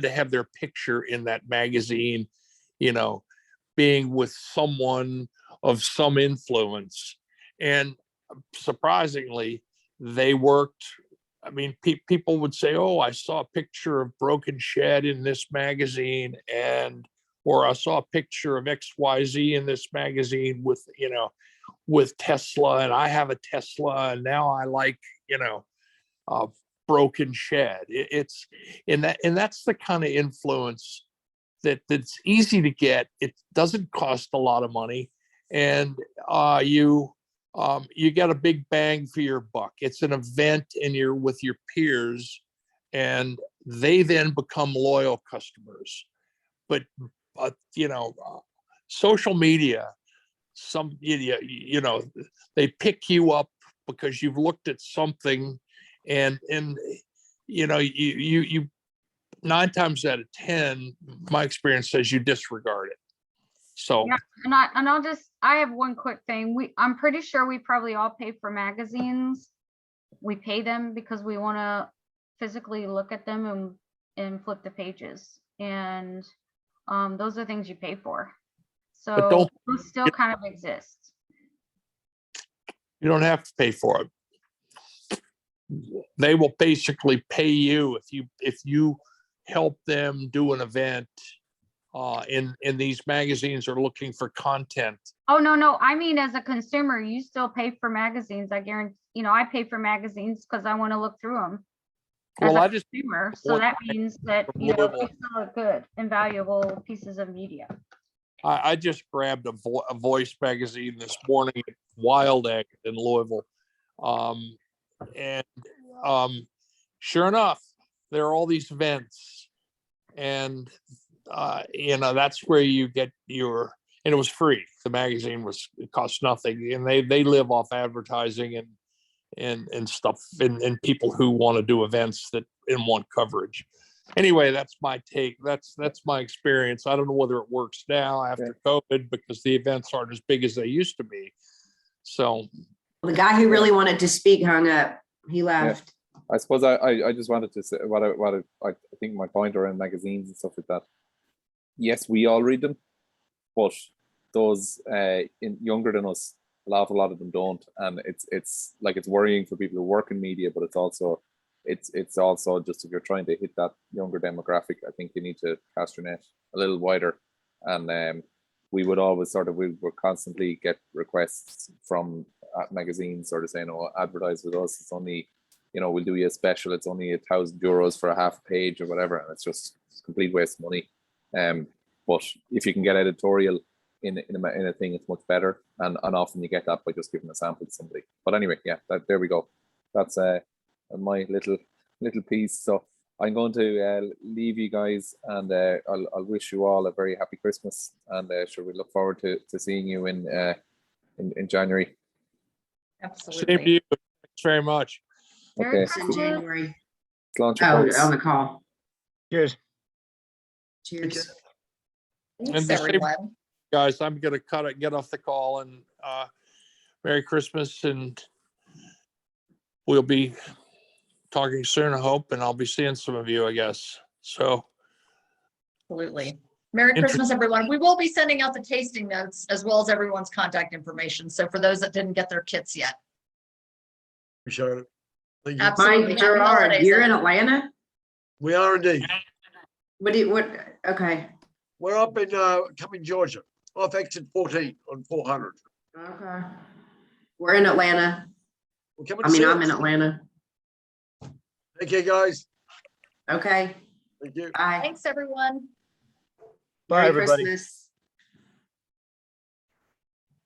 to have their picture in that magazine, you know, being with someone of some influence. And surprisingly, they worked. I mean, people would say, "Oh, I saw a picture of Broken Shed in this magazine," or I saw a picture of XYZ in this magazine with, you know, with Tesla, and I have a Tesla, and now I like, you know, Broken Shed. That's the kind of influence that's easy to get. It doesn't cost a lot of money, and you get a big bang for your buck. It's an event, and you're with your peers, and they then become loyal customers. But you know, social media, you know, they pick you up because you've looked at something, and you know, you 9 times out of 10, my experience says you disregard it. So yeah, I have one quick thing. I'm pretty sure we probably all pay for magazines. We pay them because we want to physically look at them and flip the pages, and those are things you pay for. So those still kind of exist. You don't have to pay for it. They will basically pay you if you help them do an event. In these magazines are looking for content. Oh, no. I mean, as a consumer, you still pay for magazines. I guarantee, you know, I pay for magazines because I want to look through them. Well, I just consumer. So that means that, you know, we still are good and valuable pieces of media. I just grabbed a Voice magazine this morning at Wild Egg in Louisville. And sure enough, there are all these events. And, that's where you get and it was free. The magazine it cost nothing. And they live off advertising and stuff and people who want to do events that want coverage. Anyway, that's my take. That's my experience. I don't know whether it works now after COVID because the events aren't as big as they used to be. So The guy who really wanted to speak hung up. He left. I suppose I just wanted to say I think my point around magazines and stuff like that. Yes, we all read them, but those younger than us, an awful lot of them don't, and it's worrying for people who work in media, but it's also just if you're trying to hit that younger demographic, I think you need to cast your net a little wider. And we would always we would constantly get requests from magazines sort of saying, "Oh, advertise with us. It's only, we'll do you a special. It's only €1,000 for a half page or whatever," and it's just a complete waste of money. But if you can get editorial in a thing, it's much better, and often you get that by just giving a sample to somebody. But anyway, yeah, there we go. That's my little piece. So I'm going to leave you guys, and I'll wish you all a very happy Christmas, and sure, we look forward to seeing you in January. Absolutely. Same to you. Thanks very much. Okay. It's in January. Launch your Oh, folks. on the call. Cheers. Cheers. Thanks, the same- everyone. Guys, I'm gonna get off the call, and Merry Christmas, and we'll be talking soon, I hope, and I'll be seeing some of you, I guess. So Absolutely. Merry Christmas, everyone. We will be sending out the tasting notes as well as everyone's contact information. So for those that didn't get their kits yet. Appreciate it. Thank you. Absolutely. Mike Happy Gerard, holidays, you're in everyone. Atlanta? We are indeed. Okay. We're up in Cumming, Georgia, off exit 14 on 400. Okay. We're in Atlanta. We're coming I to mean, see I'm us. in Atlanta. Take care, guys. Okay. Thank you. Bye. Thanks, everyone. Bye, Merry everybody. Christmas.